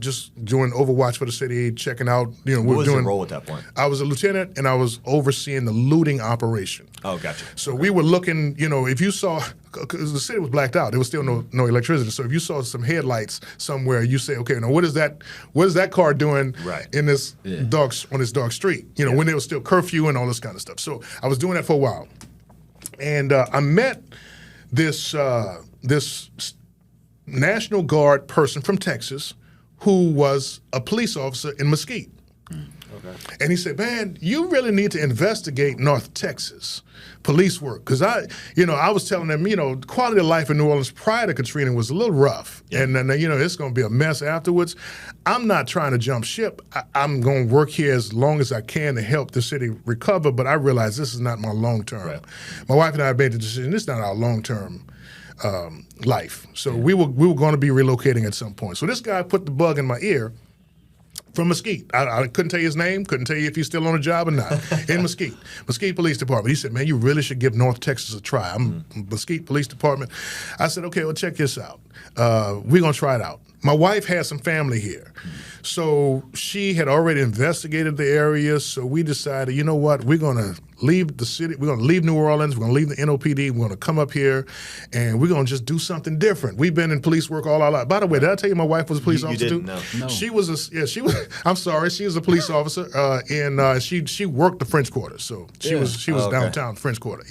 just doing overwatch for the city, checking out. What was your role at that point? I was a lieutenant, and I was overseeing the looting operation. Oh, gotcha. So we were looking. If you saw, because the city was blacked out, there was still no electricity. So if you saw some headlights somewhere, you say, okay, now what is that car doing in this on this dark street? When there was still curfew and all this kind of stuff. So I was doing that for a while, and I met this National Guard person from Texas who was a police officer in Mesquite. Okay. And he said, man, you really need to investigate North Texas police work. Because I was telling them, quality of life in New Orleans prior to Katrina was a little rough. Yeah. And then, it's going to be a mess afterwards. I'm not trying to jump ship. I'm going to work here as long as I can to help the city recover. But I realize this is not my long term. Right. My wife and I made the decision, this is not our long term life. So we were going to be relocating at some point. So this guy put the bug in my ear. From Mesquite. I couldn't tell you his name, couldn't tell you if he's still on the job or not. In Mesquite Police Department. He said, man, you really should give North Texas a try. I'm Mesquite Police Department. I said, okay, well, check this out. We're going to try it out. My wife has some family here. So she had already investigated the area, so we decided, you know what, we're going to leave the city, we're going to leave New Orleans, we're going to leave the NOPD, we're going to come up here, and we're going to just do something different. We've been in police work all our life. By the way, did I tell you my wife was a police officer too? No. She was I'm sorry, she was a police officer, and she worked the French Quarter, so she was downtown French Quarter,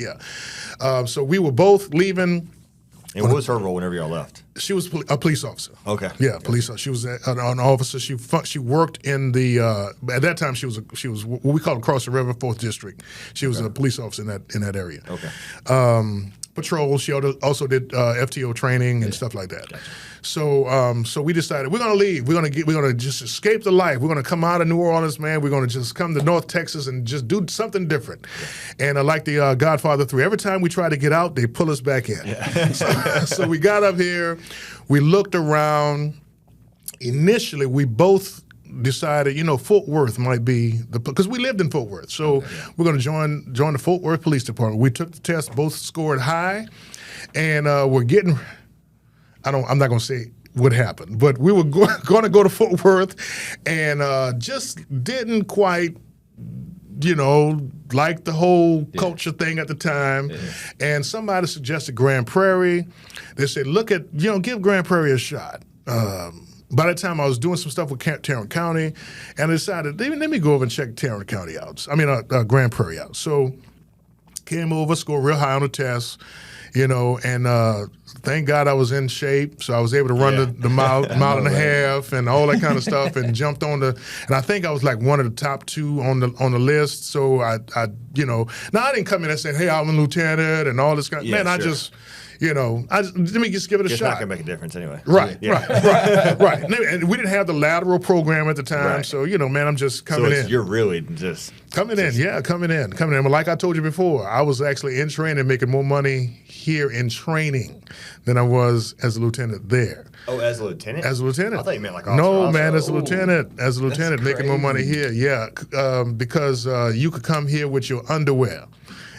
so we were both leaving. And what was her role whenever y'all left? She was a police officer. Okay. Yeah, police officer. She was an officer. She worked in the at that time she was what we call across the river, 4th District. She was a police officer in that area. Okay. Patrol. She also did FTO training and stuff like that. Gotcha. So we decided we're going to leave. We're going to just escape the life. We're going to come out of New Orleans, man. We're going to just come to North Texas and just do something different. Yeah. And like the Godfather 3, every time we try to get out, they pull us back in. Yeah. So we got up here. We looked around. Initially, we both decided, Fort Worth might be because we lived in Fort Worth. So we're going to join the Fort Worth Police Department. We took the test, both scored high, and we're getting. I'm not going to say what happened, but we were going to go to Fort Worth, and just didn't quite, like the whole culture thing at the time. Yeah. And somebody suggested Grand Prairie. They said, give Grand Prairie a shot. By the time I was doing some stuff with Tarrant County, and I decided, let me go over and check Tarrant County out. Grand Prairie out. So came over, scored real high on the test, and thank God I was in shape, so I was able to run the mile and a half and all that kind of stuff, and jumped on and I think I was like one of the top 2 on the list. So I now I didn't come in and say, hey, I'm a lieutenant and all this kind of, I just. Let me just give it a shot. It's not going to make a difference anyway. Right. And we didn't have the lateral program at the time, so, I'm just coming in. You're really just... Coming in. But like I told you before, I was actually in training, making more money here in training than I was as a lieutenant there. Oh, as a lieutenant? As a lieutenant. I thought you meant like No, man, as a lieutenant. As a lieutenant, making more money here, because you could come here with your underwear.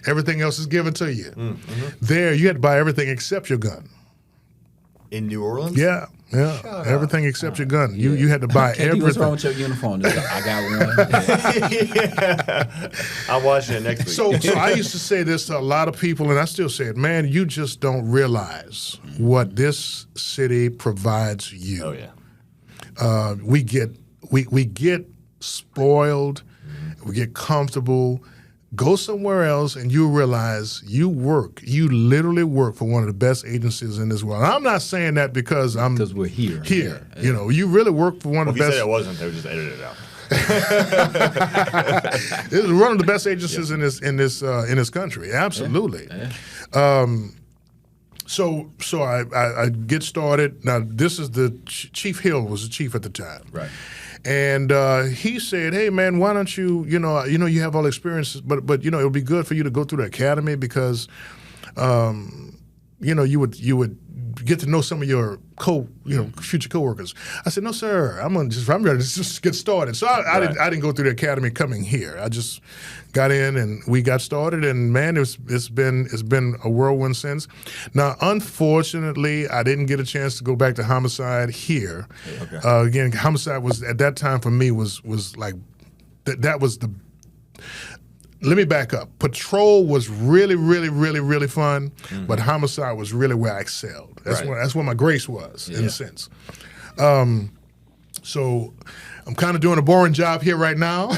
Everything else is given to you. Mm-hmm. There, you had to buy everything except your gun. In New Orleans? Yeah. Everything except your gun. Yeah. You had to buy everything. What's wrong with your uniform? I got one. I'm watching it next week. So I used to say this to a lot of people, and I still say it. Man, you just don't realize what this city provides you. Oh yeah. We get spoiled. We get comfortable. Go somewhere else and you realize you literally work for one of the best agencies in this world. And I'm not saying that because we're here. Yeah. You really work for one of the best. If you said it wasn't, they would just edit it out. This is one of the best agencies in this country. Absolutely. Yeah. So I get started. Now this is Chief Hill was the chief at the time. Right. And he said, "Hey man, why don't you you have all the experience, but it would be good for you to go through the academy because you would get to know some of your future coworkers." I said, "No, sir. I'm ready to just get started." So I didn't go through the academy coming here. I just got in and we got started, and man, it's been a whirlwind since. Now, unfortunately, I didn't get a chance to go back to homicide here. Okay. Again, homicide was at that time for me was like that was the. Let me back up. Patrol was really, really, really, really fun, but homicide was really where I excelled. That's where my grace was, in a sense. So I'm kind of doing a boring job here right now.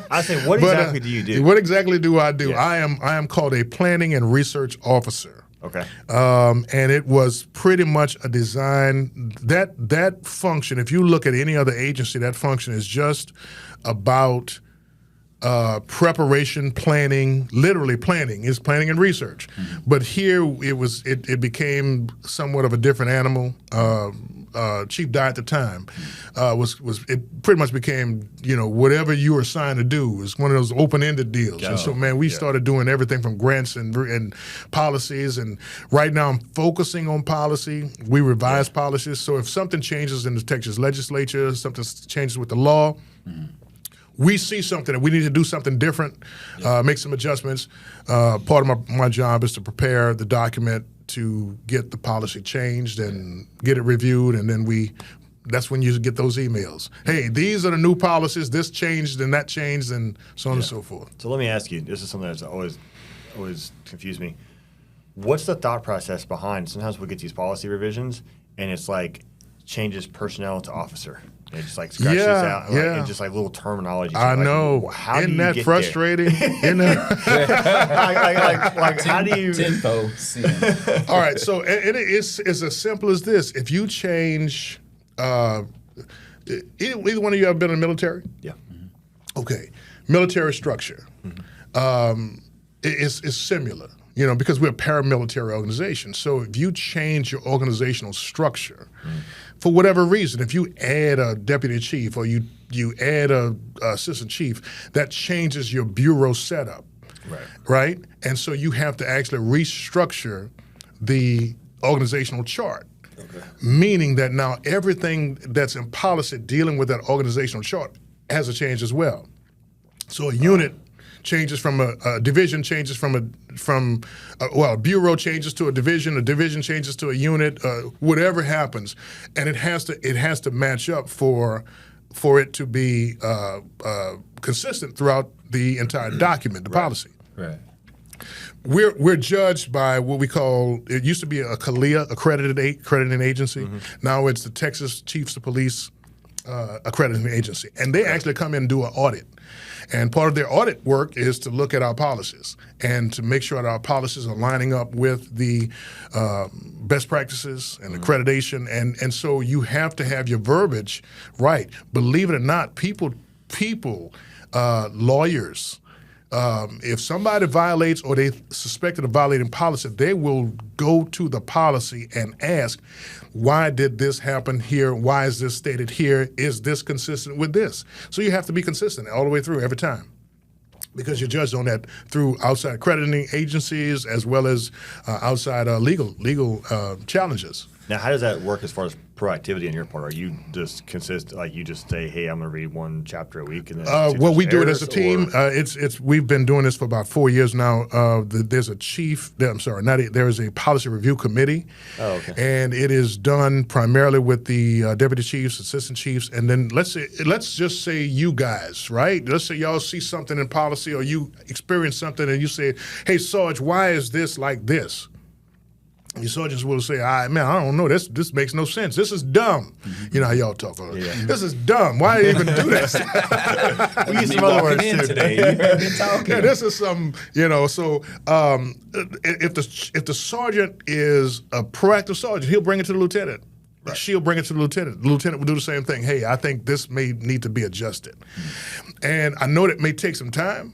I say, what exactly do you do? What exactly do I do? Yeah. I am called a planning and research officer. Okay. And it was pretty much a design that function. If you look at any other agency, that function is just about preparation, planning, literally planning is planning and research. But here it became somewhat of a different animal. Chief Dye at the time it pretty much became whatever you were assigned to do. It's one of those open-ended deals. And so man, we started doing everything from grants and policies. And right now I'm focusing on policy. We revise policies. So if something changes in the Texas legislature, something changes with the law. We see something and we need to do something different, make some adjustments. Part of my job is to prepare the document to get the policy changed and get it reviewed, and then that's when you get those emails. Hey, these are the new policies, this changed and that changed, and so on and so forth. So let me ask you, this is something that's always confused me. What's the thought process behind, sometimes we get these policy revisions and it's like changes personnel to officer. It just like scratches this out, and just like little terminology. I know. How Isn't do you that get frustrating? like how do you? Tenfold. All right, so it's as simple as this. If you change, either one of you ever been in the military? Yeah. Okay, military structure is similar. Because we're a paramilitary organization. So if you change your organizational structure, for whatever reason, if you add a deputy chief or you add a assistant chief, that changes your bureau setup, right? And so you have to actually restructure the organizational chart, meaning that now everything that's in policy dealing with that organizational chart has to change as well. So a unit changes from a division changes from a bureau changes to a division changes to a unit, whatever happens, and it has to match up for it to be consistent throughout the entire document, the policy. Right. We're judged by what we call, it used to be a CALEA, accrediting agency. Now it's the Texas Chiefs of Police accrediting agency, and they actually come in and do an audit. And part of their audit work is to look at our policies and to make sure that our policies are lining up with the best practices and accreditation. And so you have to have your verbiage right. Believe it or not, people, lawyers, if somebody violates or they suspected of violating policy, they will go to the policy and ask, why did this happen here? Why is this stated here? Is this consistent with this? So you have to be consistent all the way through every time, because you're judged on that through outside accrediting agencies as well as outside legal challenges. Now, how does that work as far as proactivity on your part? Are you just you just say, "Hey, I'm going to read one chapter a week"? And then well, we do it as a team. We've been doing this for about 4 years now. There's a chief. There is a policy review committee, and it is done primarily with the deputy chiefs, assistant chiefs, and then let's just say you guys, right? Let's say y'all see something in policy or you experience something, and you say, "Hey, Sarge, why is this like this?" Your sergeants will say, I don't know. This makes no sense. This is dumb. You know how y'all talk about it. Yeah. This is dumb. Why even do this? We use some other words too. Today. You heard me talking. Yeah, this is some, so if the sergeant is a proactive sergeant, he'll bring it to the lieutenant. Right. She'll bring it to the lieutenant. The lieutenant will do the same thing. Hey, I think this may need to be adjusted. And I know that may take some time.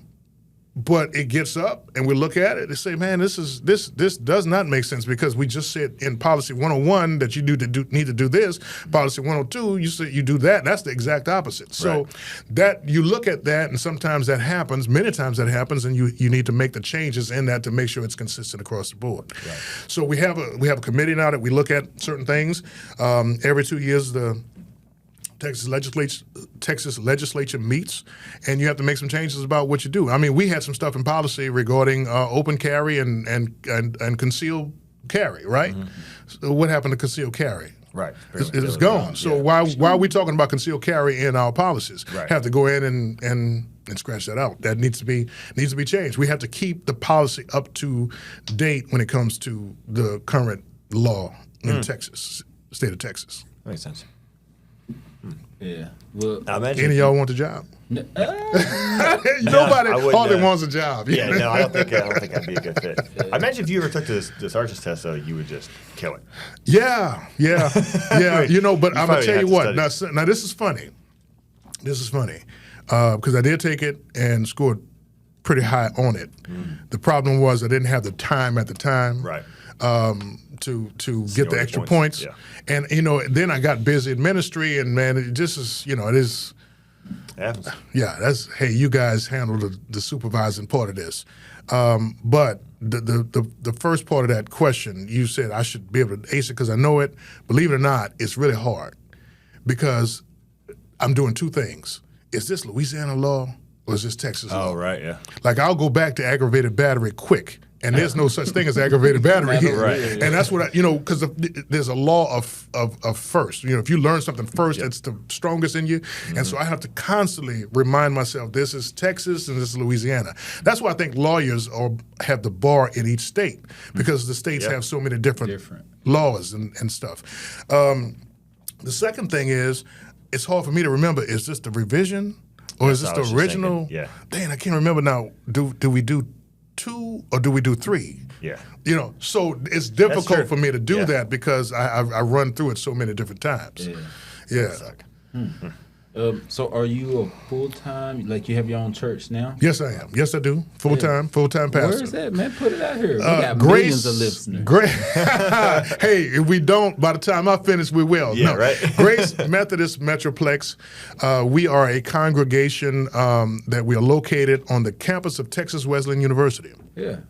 But it gets up, and we look at it and say, "Man, this does not make sense," because we just said in policy 101 that you need to do this. Policy 102, you say you do that. That's the exact opposite. So that you look at that, and sometimes that happens. Many times that happens, and you need to make the changes in that to make sure it's consistent across the board. Right. So we have a committee now that we look at certain things. Every 2 years, the Texas legislature meets, and you have to make some changes about what you do. I mean, we had some stuff in policy regarding open carry and concealed carry, right? Mm-hmm. So what happened to concealed carry? Right. It's gone. So why are we talking about concealed carry in our policies? Right. Have to go in and scratch that out. That needs to be changed. We have to keep the policy up to date when it comes to the current law in Texas, the state of Texas. Makes sense. Yeah. Well, any of y'all want the job? Nobody hardly wants a job. Yeah, no, I don't think I'd be a good fit. I imagine if you ever took the sergeant's test, though, you would just kill it. Yeah. But I'm gonna tell you what. Now this is funny. Because I did take it and scored pretty high on it. The problem was I didn't have the time at the time. Right. To get the extra points. Yeah. And, then I got busy in ministry, and, man, it just is, it is. Happens. Yeah, hey, you guys handle the supervising part of this. But the first part of that question, you said I should be able to ace it because I know it. Believe it or not, it's really hard because I'm doing two things. Is this Louisiana law or is this Texas law? Oh, right, yeah. Like, I'll go back to aggravated battery quick. And there's no such thing as aggravated battery here. Right. And that's what because there's a law of first. If you learn something first, it's the strongest in you. Mm-hmm. And so I have to constantly remind myself, this is Texas and this is Louisiana. That's why I think lawyers have the bar in each state, because the states have so many different laws and stuff. The second thing is, it's hard for me to remember, is this the revision or is this the original? Yeah. Dang, I can't remember now. Do we do 2 or do we do 3? Yeah. So it's difficult for me to do that because I run through it so many different times. Yeah. So are you a full-time, like you have your own church now? Yes, I am. Yes, I do. Full-time pastor. Where is that, man? Put it out here. We got millions of listeners. Hey, if we don't, by the time I finish, we will. Yeah, right. Grace Methodist Metroplex. We are a congregation that we are located on the campus of Texas Wesleyan University. Yeah.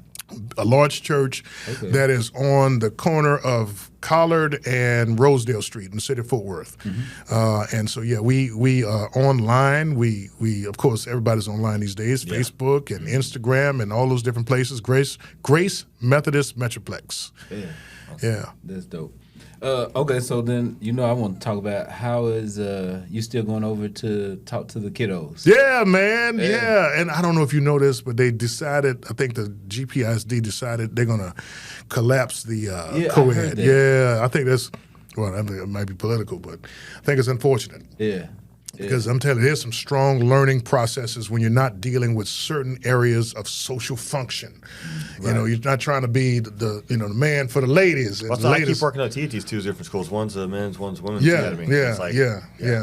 A large church that is on the corner of Collard and Rosedale Street in the city of Fort Worth. Mm-hmm. And so, we are online. We of course, everybody's online these days, Facebook and Instagram and all those different places. Grace Methodist Metroplex. Yeah. Awesome. Yeah. That's dope. Okay, so then, I want to talk about how is you still going over to talk to the kiddos? Yeah, man. Yeah. And I don't know if you know this, but they decided, I think the GPPD decided they're going to collapse the co-ed. Yeah, I think that's, well, I think it might be political, but I think it's unfortunate. Yeah. Because I'm telling you, there's some strong learning processes when you're not dealing with certain areas of social function. Right. You're not trying to be the man for the ladies. Well, I keep working at these two different schools. One's men's, one's women's. Yeah.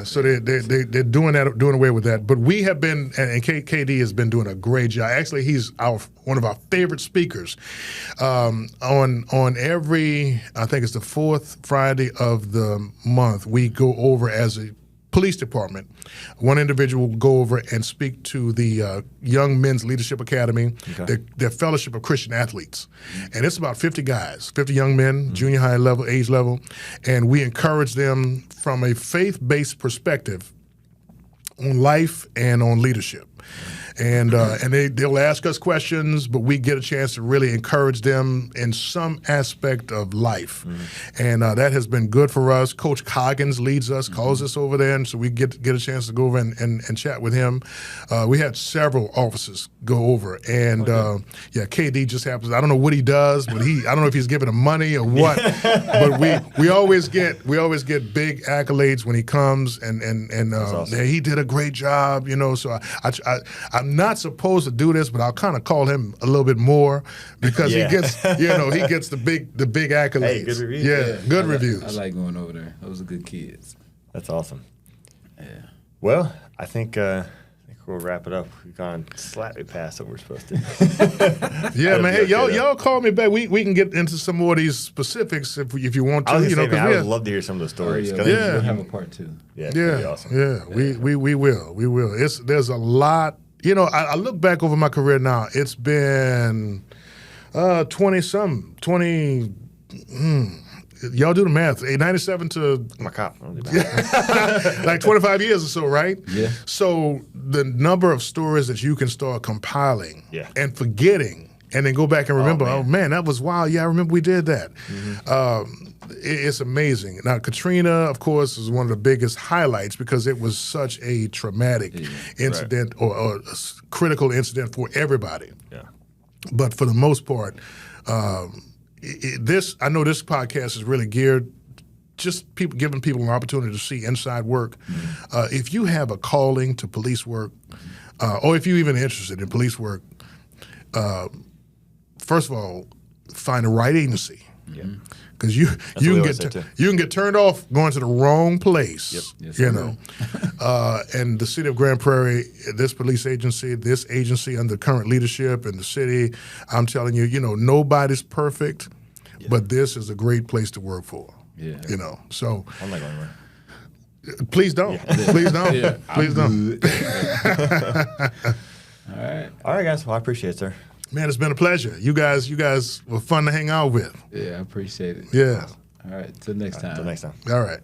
So they're doing away with that. But we have been, and KD has been doing a great job. Actually, he's one of our favorite speakers. On every, I think it's the 4th Friday of the month, we go over as a police department. One individual will go over and speak to the Young Men's Leadership Academy, their Fellowship of Christian Athletes. And it's about 50 guys, 50 young men, junior high level, age level, and we encourage them from a faith-based perspective on life and on leadership. And they'll ask us questions, but we get a chance to really encourage them in some aspect of life. Mm-hmm. And that has been good for us. Coach Coggins leads us, calls us over there, and so we get a chance to go over and chat with him. We had several officers go over, and KD just happens. I don't know what he does, but I don't know if he's giving them money or what. But we always get big accolades when he comes, and awesome. He did a great job, So I'm not supposed to do this, but I'll kind of call him a little bit more because he gets the big accolades. Hey, good reviews. Good reviews. I like going over there. Those are good kids. That's awesome. Yeah. Well, I think we're we'll wrap it up. We've gone slightly past what we're supposed to. Yeah, man. Hey, y'all call me back. We can get into some more of these specifics if you want to. I was gonna say, man, I would love to hear some of those stories. We'll have a part 2. Yeah, yeah, awesome. yeah. We will. There's a lot. I look back over my career now. It's been 20. Y'all do the math. 97 to I'm a cop. I'll do that. like 25 years or so, right? Yeah. So the number of stories that you can start compiling and forgetting, and then go back and remember, oh man, that was wild. Yeah, I remember we did that. It's amazing. Now, Katrina, of course, is one of the biggest highlights because it was such a traumatic incident or a critical incident for everybody. Yeah. But for the most part, I know this podcast is really geared just giving people an opportunity to see inside work. If you have a calling to police work, or if you're even interested in police work, first of all, find the right agency. Because you can get turned off going to the wrong place. Yes, And the city of Grand Prairie, this police agency, this agency under current leadership in the city, I'm telling you, nobody's perfect, but this is a great place to work for. Yeah. So I'm not going anywhere. Please don't. Please don't. Please don't. All right, guys. Well, I appreciate it, sir. Man, it's been a pleasure. You guys were fun to hang out with. Yeah, I appreciate it. Yeah. All right, till next time. Till next time. All right.